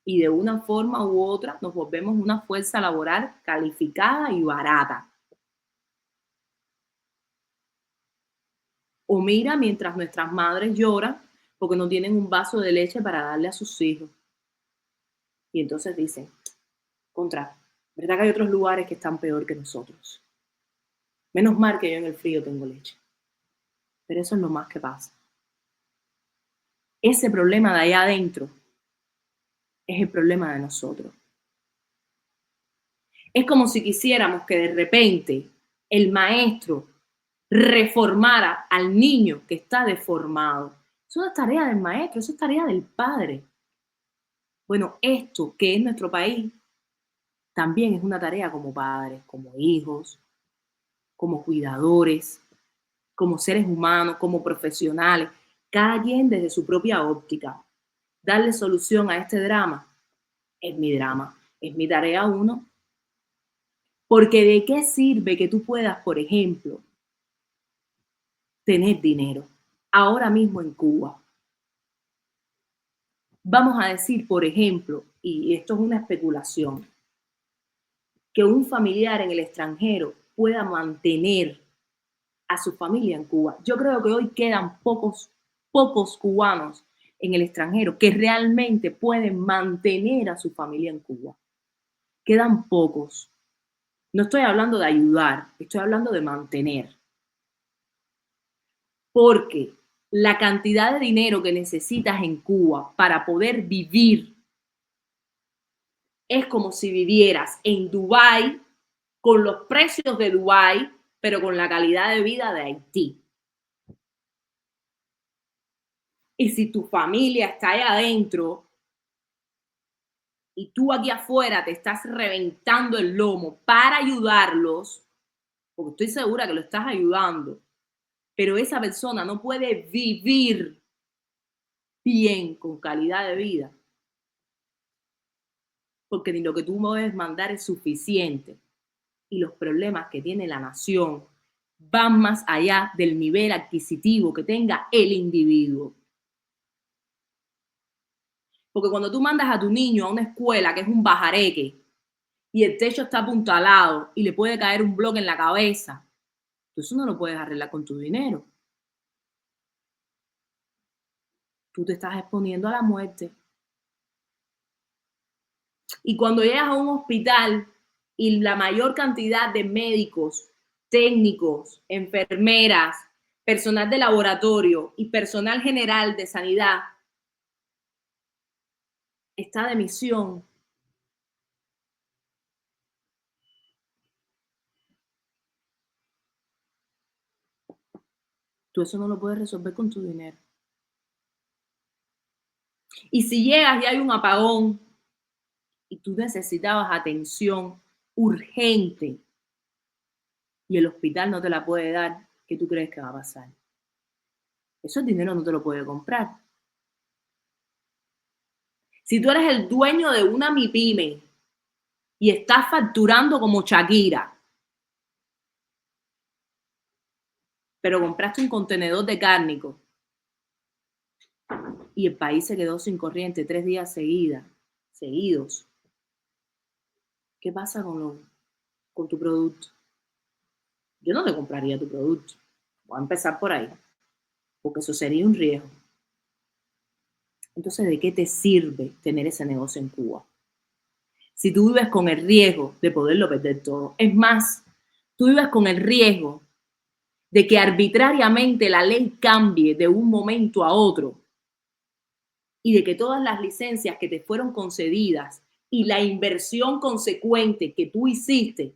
y de una forma u otra nos volvemos una fuerza laboral calificada y barata. O mira mientras nuestras madres lloran porque no tienen un vaso de leche para darle a sus hijos. Y entonces dicen, ¿verdad que hay otros lugares que están peor que nosotros? Menos mal que yo en el frío tengo leche. Pero eso es lo más que pasa. Ese problema de allá adentro es el problema de nosotros. Es como si quisiéramos que de repente el maestro reformara al niño que está deformado. Eso no es tarea del maestro, eso es tarea del padre. Bueno, esto que es nuestro país también es una tarea como padres, como hijos, como cuidadores, como seres humanos, como profesionales, cada quien desde su propia óptica. Darle solución a este drama es mi drama, es mi tarea uno. Porque ¿de qué sirve que tú puedas, por ejemplo, tener dinero ahora mismo en Cuba? Vamos a decir, por ejemplo, y esto es una especulación, que un familiar en el extranjero pueda mantener a su familia en Cuba. Yo creo que hoy quedan pocos cubanos en el extranjero que realmente pueden mantener a su familia en Cuba. Quedan pocos. No estoy hablando de ayudar, estoy hablando de mantener. Porque la cantidad de dinero que necesitas en Cuba para poder vivir es como si vivieras en Dubái con los precios de Dubái, pero con la calidad de vida de Haití. Y si tu familia está ahí adentro y tú aquí afuera te estás reventando el lomo para ayudarlos, porque estoy segura que lo estás ayudando, pero esa persona no puede vivir bien, con calidad de vida, porque ni lo que tú puedes mandar es suficiente. Y los problemas que tiene la nación van más allá del nivel adquisitivo que tenga el individuo. Porque cuando tú mandas a tu niño a una escuela que es un bajareque y el techo está apuntalado y le puede caer un bloque en la cabeza, tú eso no lo puedes arreglar con tu dinero. Tú te estás exponiendo a la muerte. Y cuando llegas a un hospital y la mayor cantidad de médicos, técnicos, enfermeras, personal de laboratorio y personal general de sanidad está de misión, tú eso no lo puedes resolver con tu dinero. Y si llegas y hay un apagón y tú necesitabas atención urgente y el hospital no te la puede dar, ¿qué tú crees que va a pasar? Eso el dinero no te lo puede comprar. Si tú eres el dueño de una MIPYME y estás facturando como Shakira, pero compraste un contenedor de cárnicos y el país se quedó sin corriente 3 días seguidos, ¿qué pasa con tu producto? Yo no te compraría tu producto. Voy a empezar por ahí, porque eso sería un riesgo. Entonces, ¿de qué te sirve tener ese negocio en Cuba? Si tú vives con el riesgo de poderlo perder todo. Es más, tú vives con el riesgo de que arbitrariamente la ley cambie de un momento a otro y de que todas las licencias que te fueron concedidas y la inversión consecuente que tú hiciste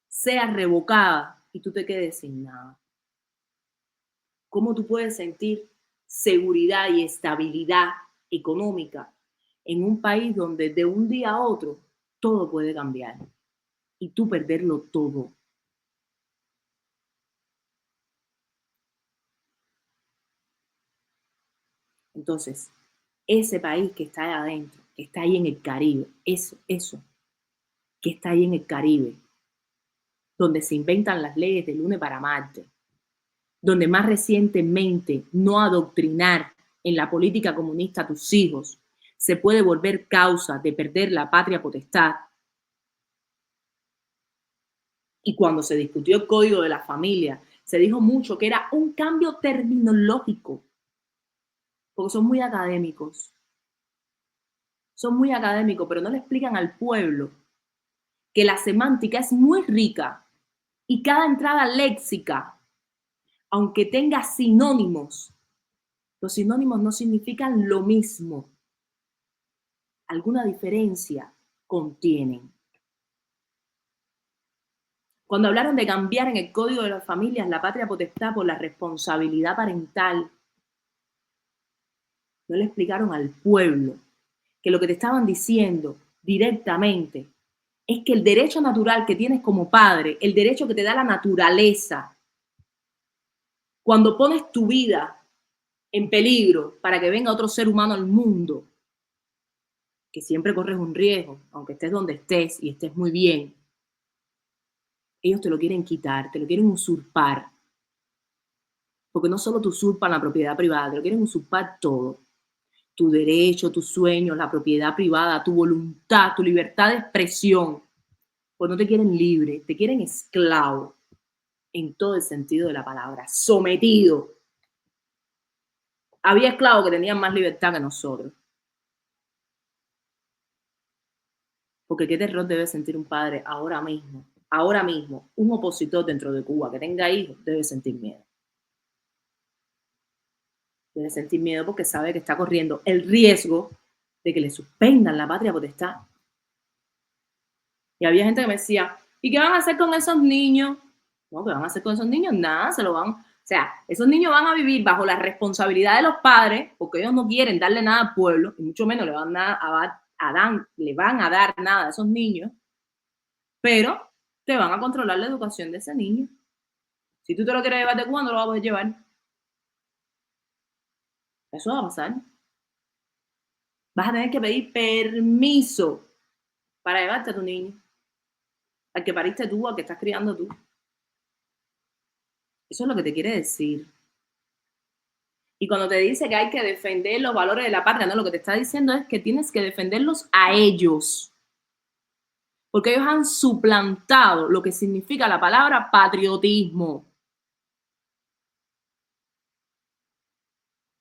sea revocada y tú te quedes sin nada. ¿Cómo tú puedes sentir seguridad y estabilidad económica en un país donde de un día a otro todo puede cambiar y tú perderlo todo? Entonces, ese país que está ahí adentro, que está ahí en el Caribe, eso, que está ahí en el Caribe, donde se inventan las leyes de lunes para martes, donde más recientemente no adoctrinar en la política comunista a tus hijos se puede volver causa de perder la patria potestad. Y cuando se discutió el Código de la Familia, se dijo mucho que era un cambio terminológico, porque son muy académicos. Son muy académicos, pero no le explican al pueblo que la semántica es muy rica y cada entrada léxica, aunque tenga sinónimos, los sinónimos no significan lo mismo. Alguna diferencia contienen. Cuando hablaron de cambiar en el Código de las Familias la patria potestad por la responsabilidad parental, no le explicaron al pueblo que lo que te estaban diciendo directamente es que el derecho natural que tienes como padre, el derecho que te da la naturaleza, cuando pones tu vida en peligro para que venga otro ser humano al mundo, que siempre corres un riesgo, aunque estés donde estés y estés muy bien, ellos te lo quieren quitar, te lo quieren usurpar. Porque no solo te usurpan la propiedad privada, te lo quieren usurpar todo. Tu derecho, tus sueños, la propiedad privada, tu voluntad, tu libertad de expresión. Pues no te quieren libre, te quieren esclavo en todo el sentido de la palabra, sometido. Había esclavos que tenían más libertad que nosotros. Porque qué terror debe sentir un padre ahora mismo, un opositor dentro de Cuba que tenga hijos, debe sentir miedo. Debe sentir miedo porque sabe que está corriendo el riesgo de que le suspendan la patria potestad. Y había gente que me decía, ¿y qué van a hacer con esos niños? No, ¿qué van a hacer con esos niños? Nada, se lo van... O sea, esos niños van a vivir bajo la responsabilidad de los padres porque ellos no quieren darle nada al pueblo y mucho menos le van a dar nada a esos niños, pero te van a controlar la educación de ese niño. Si tú te lo quieres llevar de Cuba, no lo vas a poder llevar. Eso va a pasar. Vas a tener que pedir permiso para llevarte a tu niño. Al que pariste tú, al que estás criando tú. Eso es lo que te quiere decir. Y cuando te dice que hay que defender los valores de la patria, no, lo que te está diciendo es que tienes que defenderlos a ellos. Porque ellos han suplantado lo que significa la palabra patriotismo.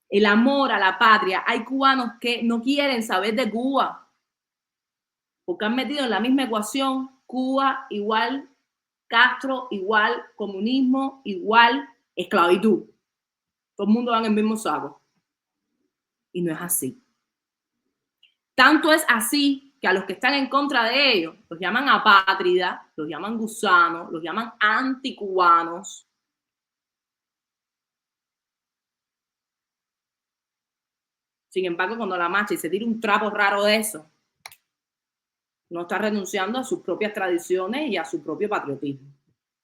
El amor a la patria. Hay cubanos que no quieren saber de Cuba. Porque han metido en la misma ecuación Cuba igual Castro, igual comunismo, igual esclavitud. Todo el mundo va en el mismo saco. Y no es así. Tanto es así que a los que están en contra de ellos los llaman apátridas, los llaman gusanos, los llaman anticubanos. Sin embargo, cuando la marcha y se tira un trapo raro de eso, no está renunciando a sus propias tradiciones y a su propio patriotismo.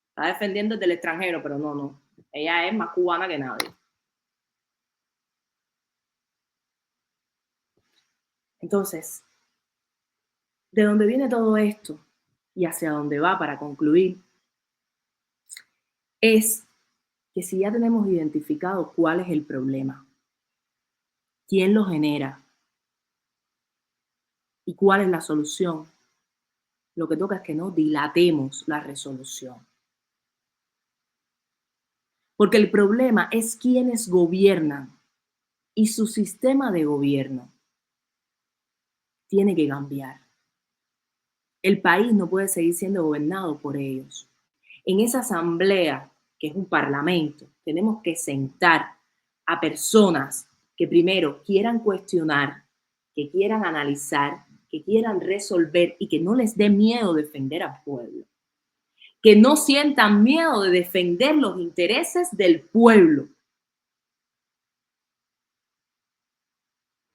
Está defendiendo desde el extranjero, pero no. Ella es más cubana que nadie. Entonces, ¿de dónde viene todo esto y hacia dónde va para concluir? Es que si ya tenemos identificado cuál es el problema, quién lo genera y cuál es la solución, lo que toca es que no dilatemos la resolución. Porque el problema es quienes gobiernan y su sistema de gobierno tiene que cambiar. El país no puede seguir siendo gobernado por ellos. En esa asamblea, que es un parlamento, tenemos que sentar a personas que primero quieran cuestionar, que quieran analizar, que quieran resolver y que no les dé miedo defender al pueblo. Que no sientan miedo de defender los intereses del pueblo.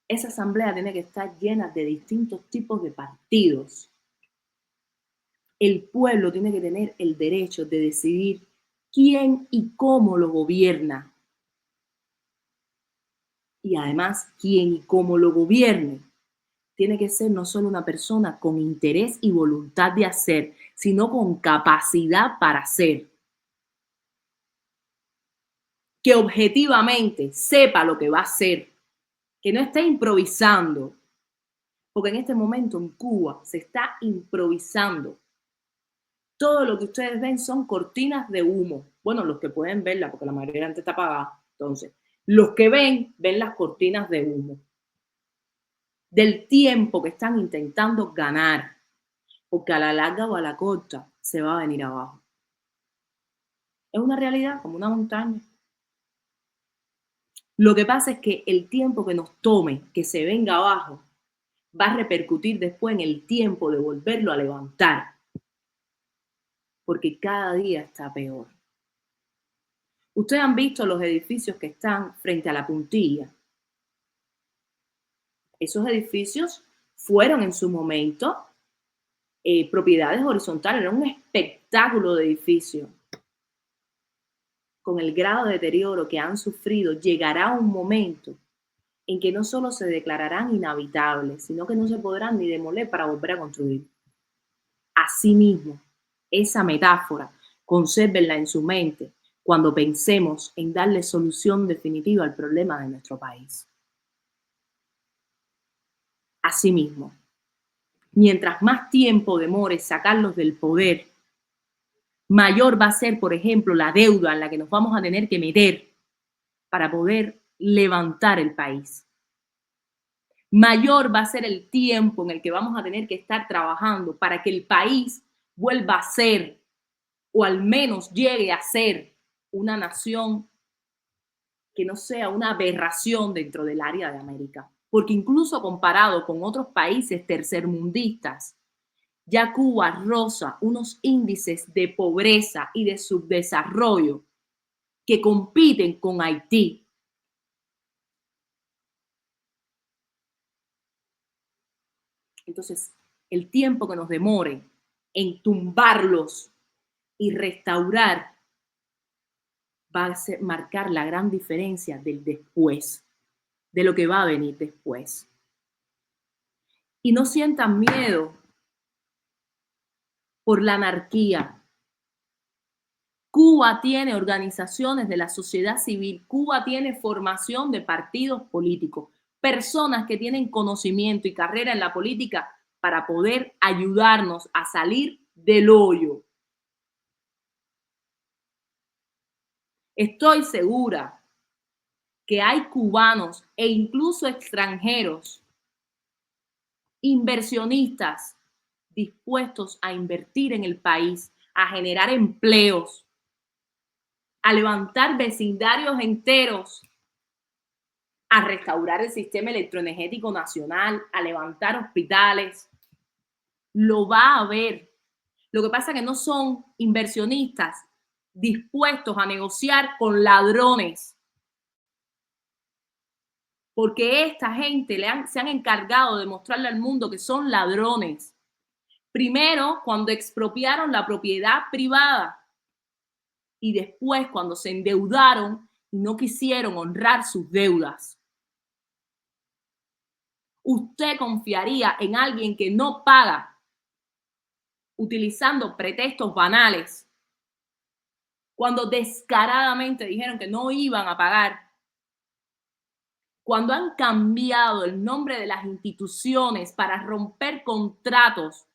Esa asamblea tiene que estar llena de distintos tipos de partidos. El pueblo tiene que tener el derecho de decidir quién y cómo lo gobierna. Y además, quién y cómo lo gobierne tiene que ser no solo una persona con interés y voluntad de hacer, sino con capacidad para hacer. Que objetivamente sepa lo que va a hacer, que no esté improvisando, porque en este momento en Cuba se está improvisando. Todo lo que ustedes ven son cortinas de humo. bueno, los que pueden verla, porque la mayoría de la gente está apagada. Entonces, los que ven las cortinas de humo del tiempo que están intentando ganar, porque a la larga o a la corta se va a venir abajo. Es una realidad, como una montaña. Lo que pasa es que el tiempo que nos tome que se venga abajo va a repercutir después en el tiempo de volverlo a levantar, porque cada día está peor. Ustedes han visto los edificios que están frente a la puntilla. Esos edificios fueron en su momento propiedades horizontales, era un espectáculo de edificio. Con el grado de deterioro que han sufrido, llegará un momento en que no solo se declararán inhabitables, sino que no se podrán ni demoler para volver a construir. Asimismo, esa metáfora, consérvenla en su mente cuando pensemos en darle solución definitiva al problema de nuestro país. Asimismo, mientras más tiempo demore sacarlos del poder, mayor va a ser, por ejemplo, la deuda en la que nos vamos a tener que meter para poder levantar el país. Mayor va a ser el tiempo en el que vamos a tener que estar trabajando para que el país vuelva a ser, o al menos llegue a ser, una nación que no sea una aberración dentro del área de América. Porque incluso comparado con otros países tercermundistas, ya Cuba roza unos índices de pobreza y de subdesarrollo que compiten con Haití. Entonces, el tiempo que nos demore en tumbarlos y restaurar va a marcar la gran diferencia del después, de lo que va a venir después. Y no sientan miedo por la anarquía. Cuba tiene organizaciones de la sociedad civil, Cuba tiene formación de partidos políticos, personas que tienen conocimiento y carrera en la política para poder ayudarnos a salir del hoyo. Estoy segura que hay cubanos e incluso extranjeros, inversionistas dispuestos a invertir en el país, a generar empleos, a levantar vecindarios enteros, a restaurar el sistema electroenergético nacional, a levantar hospitales. Lo va a ver. Lo que pasa es que no son inversionistas dispuestos a negociar con ladrones, porque esta gente se han encargado de mostrarle al mundo que son ladrones. Primero, cuando expropiaron la propiedad privada, y después cuando se endeudaron y no quisieron honrar sus deudas. ¿Usted confiaría en alguien que no paga utilizando pretextos banales cuando descaradamente dijeron que no iban a pagar? Cuando han cambiado el nombre de las instituciones para romper contratos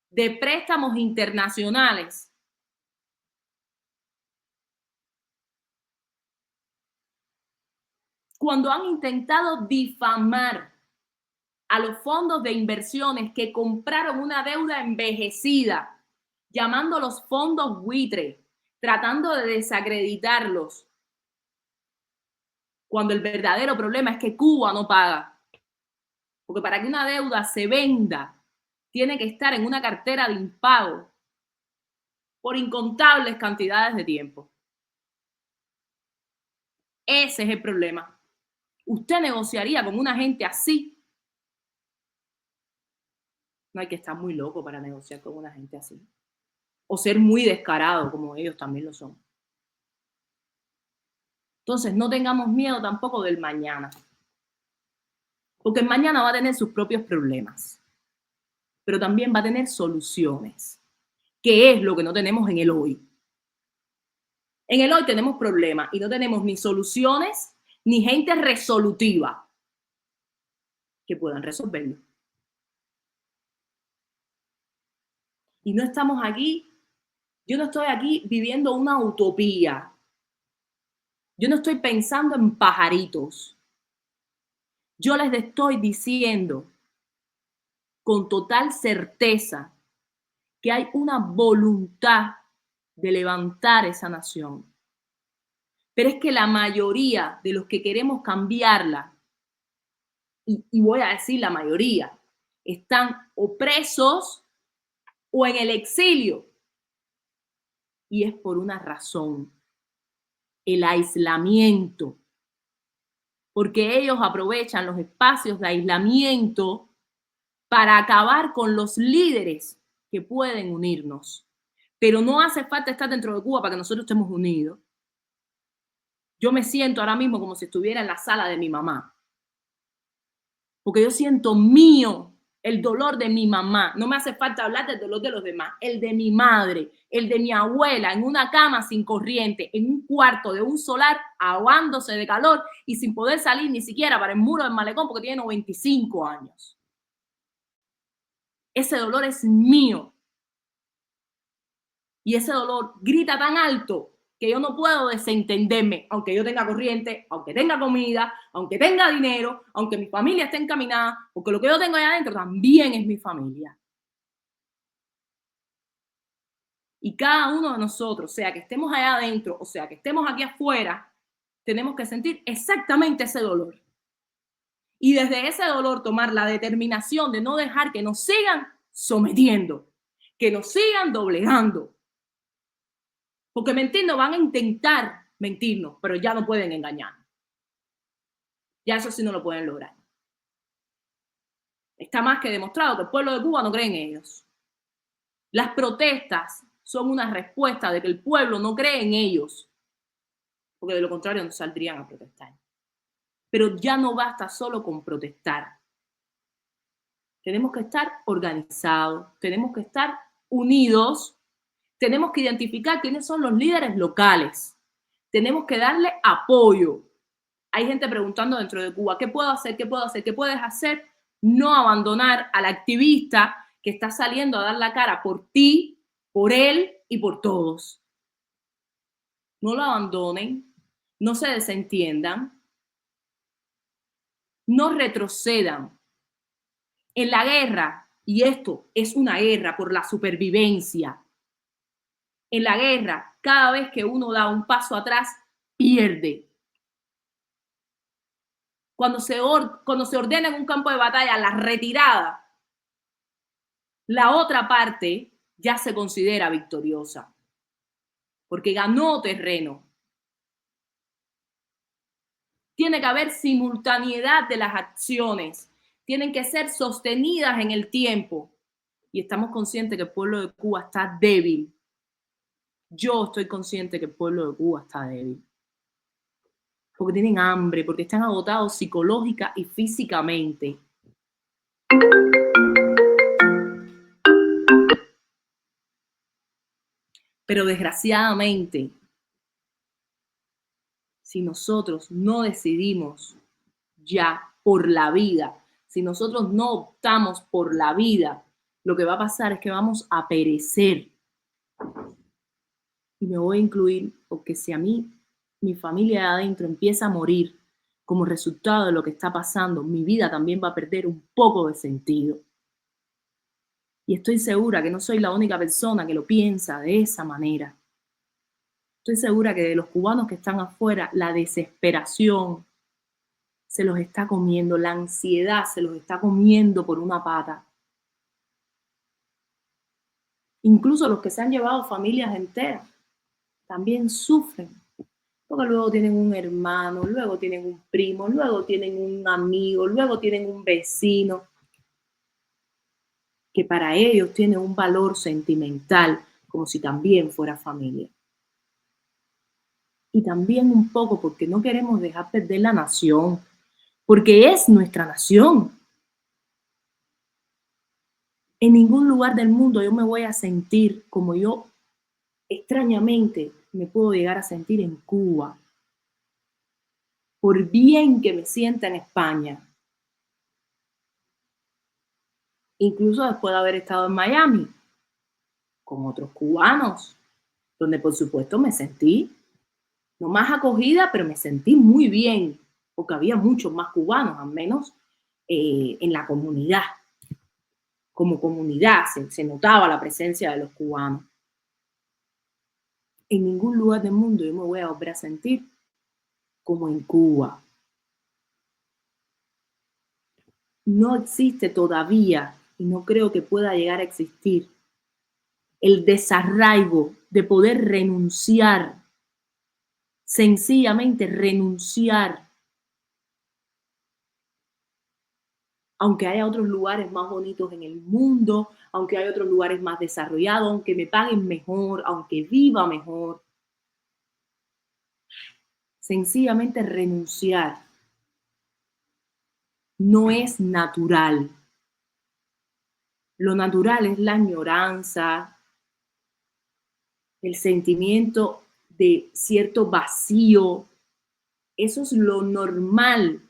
de préstamos internacionales, cuando han intentado difamar a los fondos de inversiones que compraron una deuda envejecida, llamándolos fondos buitre, tratando de desacreditarlos, cuando el verdadero problema es que Cuba no paga. Porque para que una deuda se venda, tiene que estar en una cartera de impago por incontables cantidades de tiempo. Ese es el problema. ¿Usted negociaría con una gente así? No hay que estar muy loco para negociar con una gente así. O ser muy descarado, como ellos también lo son. Entonces, no tengamos miedo tampoco del mañana. Porque el mañana va a tener sus propios problemas. Pero también va a tener soluciones. Que es lo que no tenemos en el hoy. En el hoy tenemos problemas y no tenemos ni soluciones ni gente resolutiva que puedan resolverlo. Y no estamos aquí Yo no estoy aquí viviendo una utopía. Yo no estoy pensando en pajaritos. Yo les estoy diciendo con total certeza que hay una voluntad de levantar esa nación. Pero es que la mayoría de los que queremos cambiarla, y voy a decir la mayoría, están o presos o en el exilio. Y es por una razón: el aislamiento. Porque ellos aprovechan los espacios de aislamiento para acabar con los líderes que pueden unirnos. Pero no hace falta estar dentro de Cuba para que nosotros estemos unidos. Yo me siento ahora mismo como si estuviera en la sala de mi mamá. Porque yo siento mío el dolor de mi mamá. No me hace falta hablar del dolor de los demás. El de mi madre, el de mi abuela, en una cama sin corriente, en un cuarto de un solar, ahogándose de calor y sin poder salir ni siquiera para el muro del malecón porque tiene 95 años. Ese dolor es mío. Y ese dolor grita tan alto que yo no puedo desentenderme, aunque yo tenga corriente, aunque tenga comida, aunque tenga dinero, aunque mi familia esté encaminada, porque lo que yo tengo allá adentro también es mi familia. Y cada uno de nosotros, sea que estemos allá adentro o sea que estemos aquí afuera, tenemos que sentir exactamente ese dolor. Y desde ese dolor tomar la determinación de no dejar que nos sigan sometiendo, que nos sigan doblegando. Porque mentirnos van a intentar mentirnos, pero ya no pueden engañarnos. Ya eso sí no lo pueden lograr. Está más que demostrado que el pueblo de Cuba no cree en ellos. Las protestas son una respuesta de que el pueblo no cree en ellos, porque de lo contrario no saldrían a protestar. Pero ya no basta solo con protestar. Tenemos que estar organizados, tenemos que estar unidos, tenemos que identificar quiénes son los líderes locales, tenemos que darle apoyo. Hay gente preguntando dentro de Cuba, ¿qué puedo hacer? ¿Qué puedo hacer? ¿Qué puedes hacer? No abandonar al activista que está saliendo a dar la cara por ti, por él y por todos. No lo abandonen, no se desentiendan, no retrocedan. En la guerra, y esto es una guerra por la supervivencia, en la guerra, cada vez que uno da un paso atrás, pierde. Cuando se ordena en un campo de batalla la retirada, la otra parte ya se considera victoriosa, porque ganó terreno. Tiene que haber simultaneidad de las acciones, tienen que ser sostenidas en el tiempo. Y estamos conscientes que el pueblo de Cuba está débil. Yo estoy consciente que el pueblo de Cuba está débil. Porque tienen hambre, porque están agotados psicológica y físicamente. Pero desgraciadamente, si nosotros no decidimos ya por la vida, si nosotros no optamos por la vida, lo que va a pasar es que vamos a perecer. Y me voy a incluir porque si a mí, mi familia de adentro empieza a morir como resultado de lo que está pasando, mi vida también va a perder un poco de sentido. Y estoy segura que no soy la única persona que lo piensa de esa manera. Estoy segura que de los cubanos que están afuera, la desesperación se los está comiendo, la ansiedad se los está comiendo por una pata. Incluso los que se han llevado familias enteras también sufren, porque luego tienen un hermano, luego tienen un primo, luego tienen un amigo, luego tienen un vecino, que para ellos tiene un valor sentimental, como si también fuera familia. Y también un poco porque no queremos dejar perder la nación, porque es nuestra nación. En ningún lugar del mundo yo me voy a sentir como yo extrañamente me puedo llegar a sentir en Cuba. Por bien que me sienta en España. Incluso después de haber estado en Miami, con otros cubanos, donde por supuesto me sentí no más acogida, pero me sentí muy bien, porque había muchos más cubanos, al menos en la comunidad. Como comunidad se notaba la presencia de los cubanos. En ningún lugar del mundo yo me voy a volver a sentir como en Cuba. No existe todavía, y no creo que pueda llegar a existir, el desarraigo de poder renunciar, sencillamente renunciar, aunque haya otros lugares más bonitos en el mundo, aunque haya otros lugares más desarrollados, aunque me paguen mejor, aunque viva mejor. Sencillamente renunciar no es natural. Lo natural es la añoranza, el sentimiento de cierto vacío. Eso es lo normal.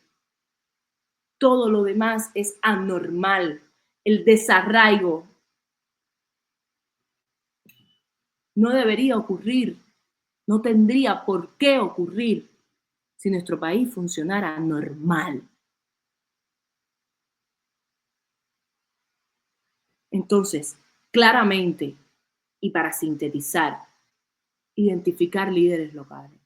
Todo lo demás es anormal. El desarraigo no debería ocurrir, no tendría por qué ocurrir si nuestro país funcionara normal. Entonces, claramente, y para sintetizar, identificar líderes locales,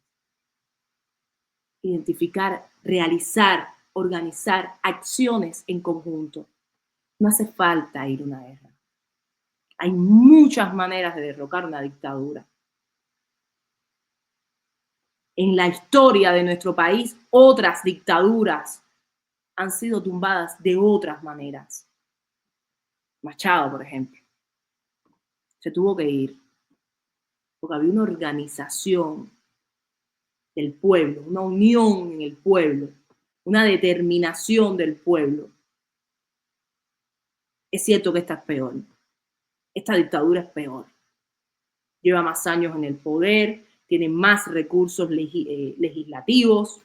identificar, realizar, organizar acciones en conjunto. No hace falta ir a una guerra. Hay muchas maneras de derrocar una dictadura. En la historia de nuestro país, otras dictaduras han sido tumbadas de otras maneras. Machado, por ejemplo, se tuvo que ir porque había una organización del pueblo, una unión en el pueblo, una determinación del pueblo. Es cierto que esta es peor. Esta dictadura es peor. Lleva más años en el poder, tiene más recursos legislativos,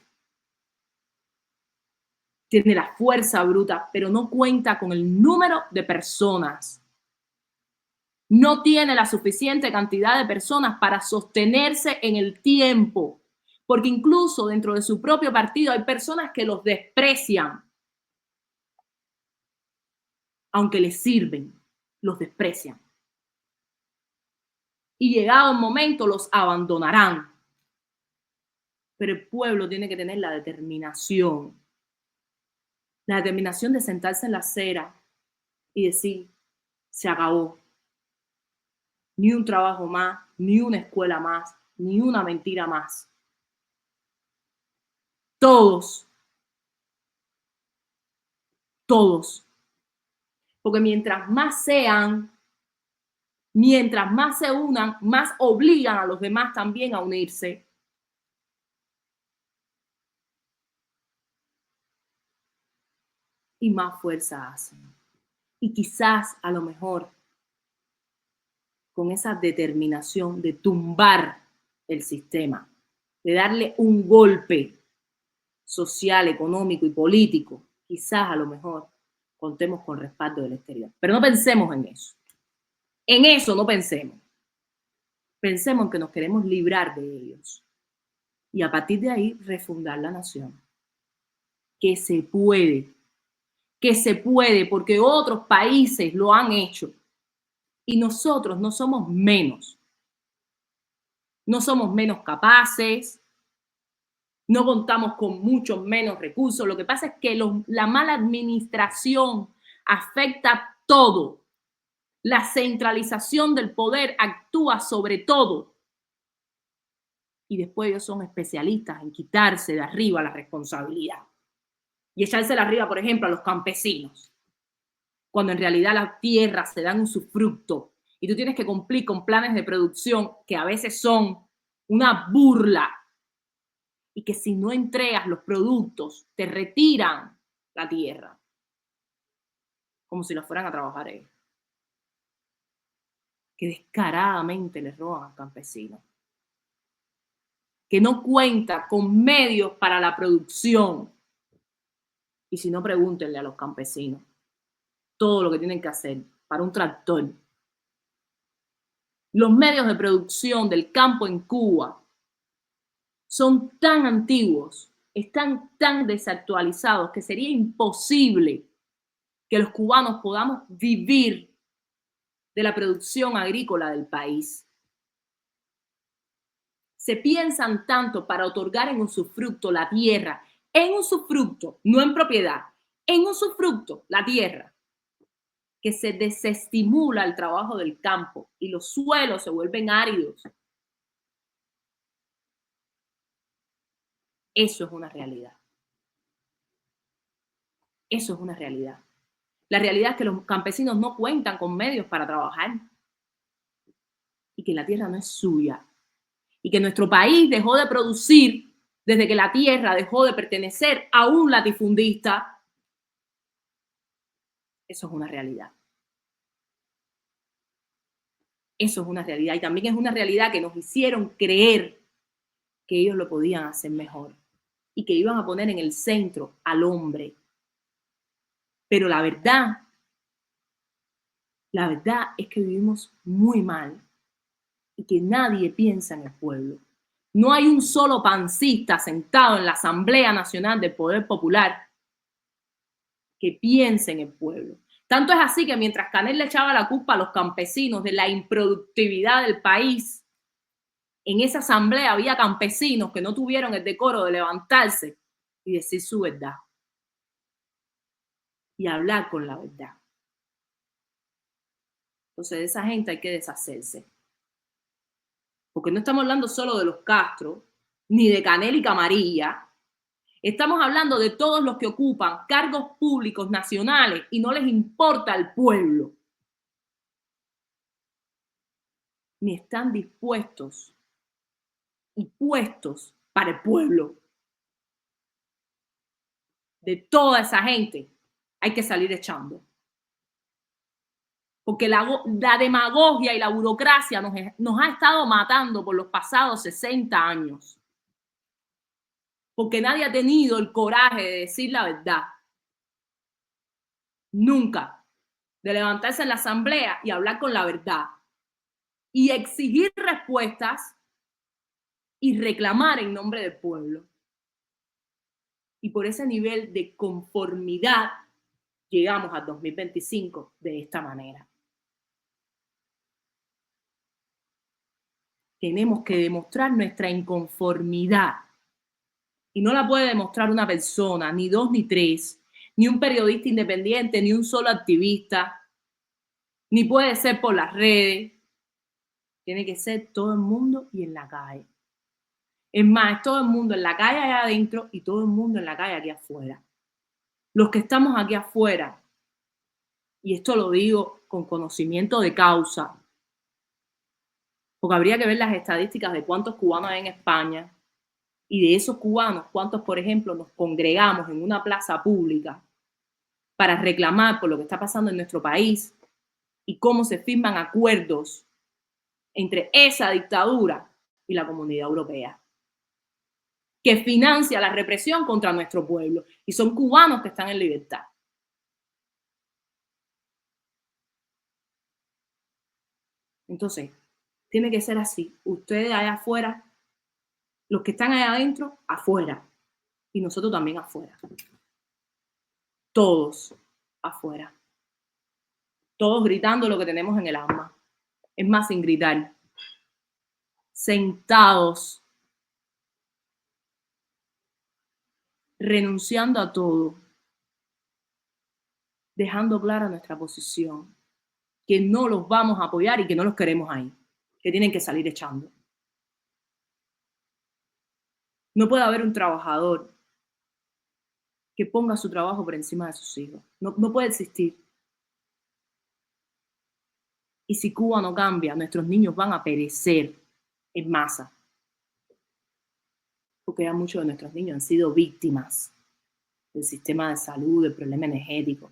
tiene la fuerza bruta, pero no cuenta con el número de personas. No tiene la suficiente cantidad de personas para sostenerse en el tiempo, porque incluso dentro de su propio partido hay personas que los desprecian. Aunque les sirven, los desprecian. Y llegado el momento los abandonarán. Pero el pueblo tiene que tener la determinación de sentarse en la acera y decir, se acabó. Ni un trabajo más, ni una escuela más, ni una mentira más. Todos. Porque mientras más sean, mientras más se unan, más obligan a los demás también a unirse. Y más fuerza hacen. Y quizás, a lo mejor, con esa determinación de tumbar el sistema, de darle un golpe social, económico y político, quizás a lo mejor contemos con respaldo del exterior. Pero no pensemos en eso. En eso no pensemos. Pensemos en que nos queremos librar de ellos. Y a partir de ahí, refundar la nación. Que se puede, porque otros países lo han hecho. Y nosotros no somos menos. No somos menos capaces. No contamos con muchos menos recursos. Lo que pasa es que la mala administración afecta todo. La centralización del poder actúa sobre todo. Y después ellos son especialistas en quitarse de arriba la responsabilidad. Y echársela arriba, por ejemplo, a los campesinos. Cuando en realidad las tierras se dan un usufructo. Y tú tienes que cumplir con planes de producción que a veces son una burla. Y que si no entregas los productos, te retiran la tierra. Como si la fueran a trabajar ellos. Que descaradamente les roban al campesino. Que no cuenta con medios para la producción. Y si no, pregúntenle a los campesinos todo lo que tienen que hacer para un tractor. Los medios de producción del campo en Cuba son tan antiguos, están tan desactualizados que sería imposible que los cubanos podamos vivir de la producción agrícola del país. Se piensan tanto para otorgar en usufructo la tierra, en usufructo, no en propiedad, en usufructo la tierra, que se desestimula el trabajo del campo y los suelos se vuelven áridos. Eso es una realidad. Eso es una realidad. La realidad es que los campesinos no cuentan con medios para trabajar y que la tierra no es suya y que nuestro país dejó de producir desde que la tierra dejó de pertenecer a un latifundista. Eso es una realidad. Eso es una realidad y también es una realidad que nos hicieron creer que ellos lo podían hacer mejor y que iban a poner en el centro al hombre. Pero la verdad es que vivimos muy mal y que nadie piensa en el pueblo. No hay un solo pancista sentado en la Asamblea Nacional del Poder Popular que piense en el pueblo. Tanto es así que mientras Canel le echaba la culpa a los campesinos de la improductividad del país, en esa asamblea había campesinos que no tuvieron el decoro de levantarse y decir su verdad y hablar con la verdad. Entonces de esa gente hay que deshacerse. Porque no estamos hablando solo de los Castro, ni de Canel y Camarilla. Estamos hablando de todos los que ocupan cargos públicos nacionales y no les importa el pueblo. Ni están dispuestos y puestos para el pueblo. De toda esa gente hay que salir echando. Porque la demagogia y la burocracia nos ha estado matando por los pasados 60 años. Porque nadie ha tenido el coraje de decir la verdad. Nunca. De levantarse en la asamblea y hablar con la verdad. Y exigir respuestas y reclamar en nombre del pueblo. Y por ese nivel de conformidad llegamos al 2025 de esta manera. Tenemos que demostrar nuestra inconformidad. Y no la puede demostrar una persona, ni dos, ni tres, ni un periodista independiente, ni un solo activista, ni puede ser por las redes. Tiene que ser todo el mundo y en la calle. Es más, es todo el mundo en la calle allá adentro y todo el mundo en la calle aquí afuera. Los que estamos aquí afuera, y esto lo digo con conocimiento de causa, porque habría que ver las estadísticas de cuántos cubanos hay en España y de esos cubanos, cuántos, por ejemplo, nos congregamos en una plaza pública para reclamar por lo que está pasando en nuestro país y cómo se firman acuerdos entre esa dictadura y la Comunidad Europea, que financia la represión contra nuestro pueblo y son cubanos que están en libertad. Entonces, tiene que ser así. Ustedes allá afuera, los que están allá adentro, afuera. Y nosotros también afuera. Todos afuera. Todos gritando lo que tenemos en el alma. Es más, sin gritar. Sentados. Renunciando a todo. Dejando clara nuestra posición. Que no los vamos a apoyar y que no los queremos ahí. Que tienen que salir echando. No puede haber un trabajador que ponga su trabajo por encima de sus hijos. No puede existir. Y si Cuba no cambia, nuestros niños van a perecer en masa. Porque ya muchos de nuestros niños han sido víctimas del sistema de salud, del problema energético,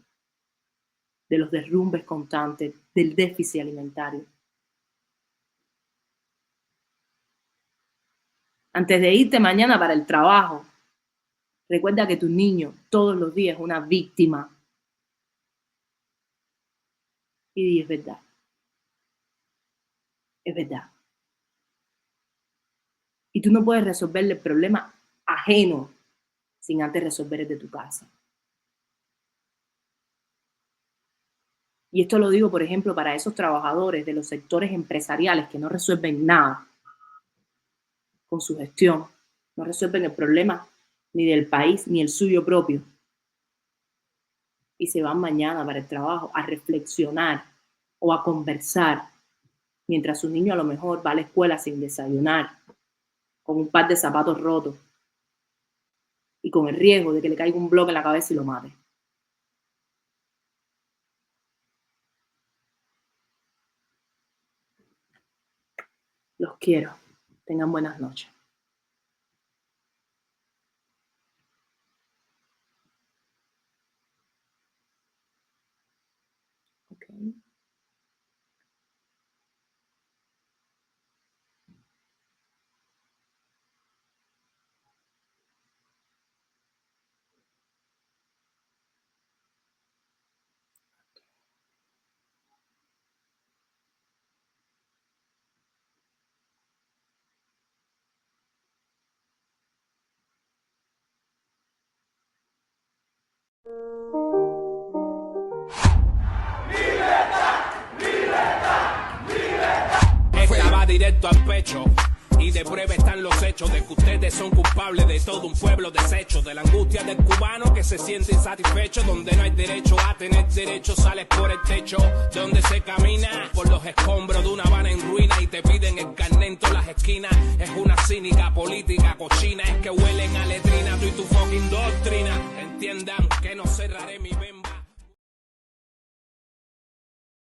de los derrumbes constantes, del déficit alimentario. Antes de irte mañana para el trabajo, recuerda que tu niño todos los días es una víctima. Y es verdad. Es verdad. Y tú no puedes resolverle el problema ajeno sin antes resolver el de tu casa. Y esto lo digo, por ejemplo, para esos trabajadores de los sectores empresariales que no resuelven nada con su gestión, no resuelven el problema ni del país ni el suyo propio. Y se van mañana para el trabajo a reflexionar o a conversar, mientras su niño a lo mejor va a la escuela sin desayunar, con un par de zapatos rotos y con el riesgo de que le caiga un bloque en la cabeza y lo mate. Los quiero. Tengan buenas noches. Okay. Esta va directo al pecho. Y de prueba están los hechos de que ustedes son culpables de todo un pueblo deshecho, de la angustia del cubano que se siente insatisfecho, donde no hay derecho a tener derecho, sales por el techo, donde se camina por los escombros de una Habana en ruina y te piden el carnet en todas las esquinas. Es una cínica política cochina, es que huelen a letra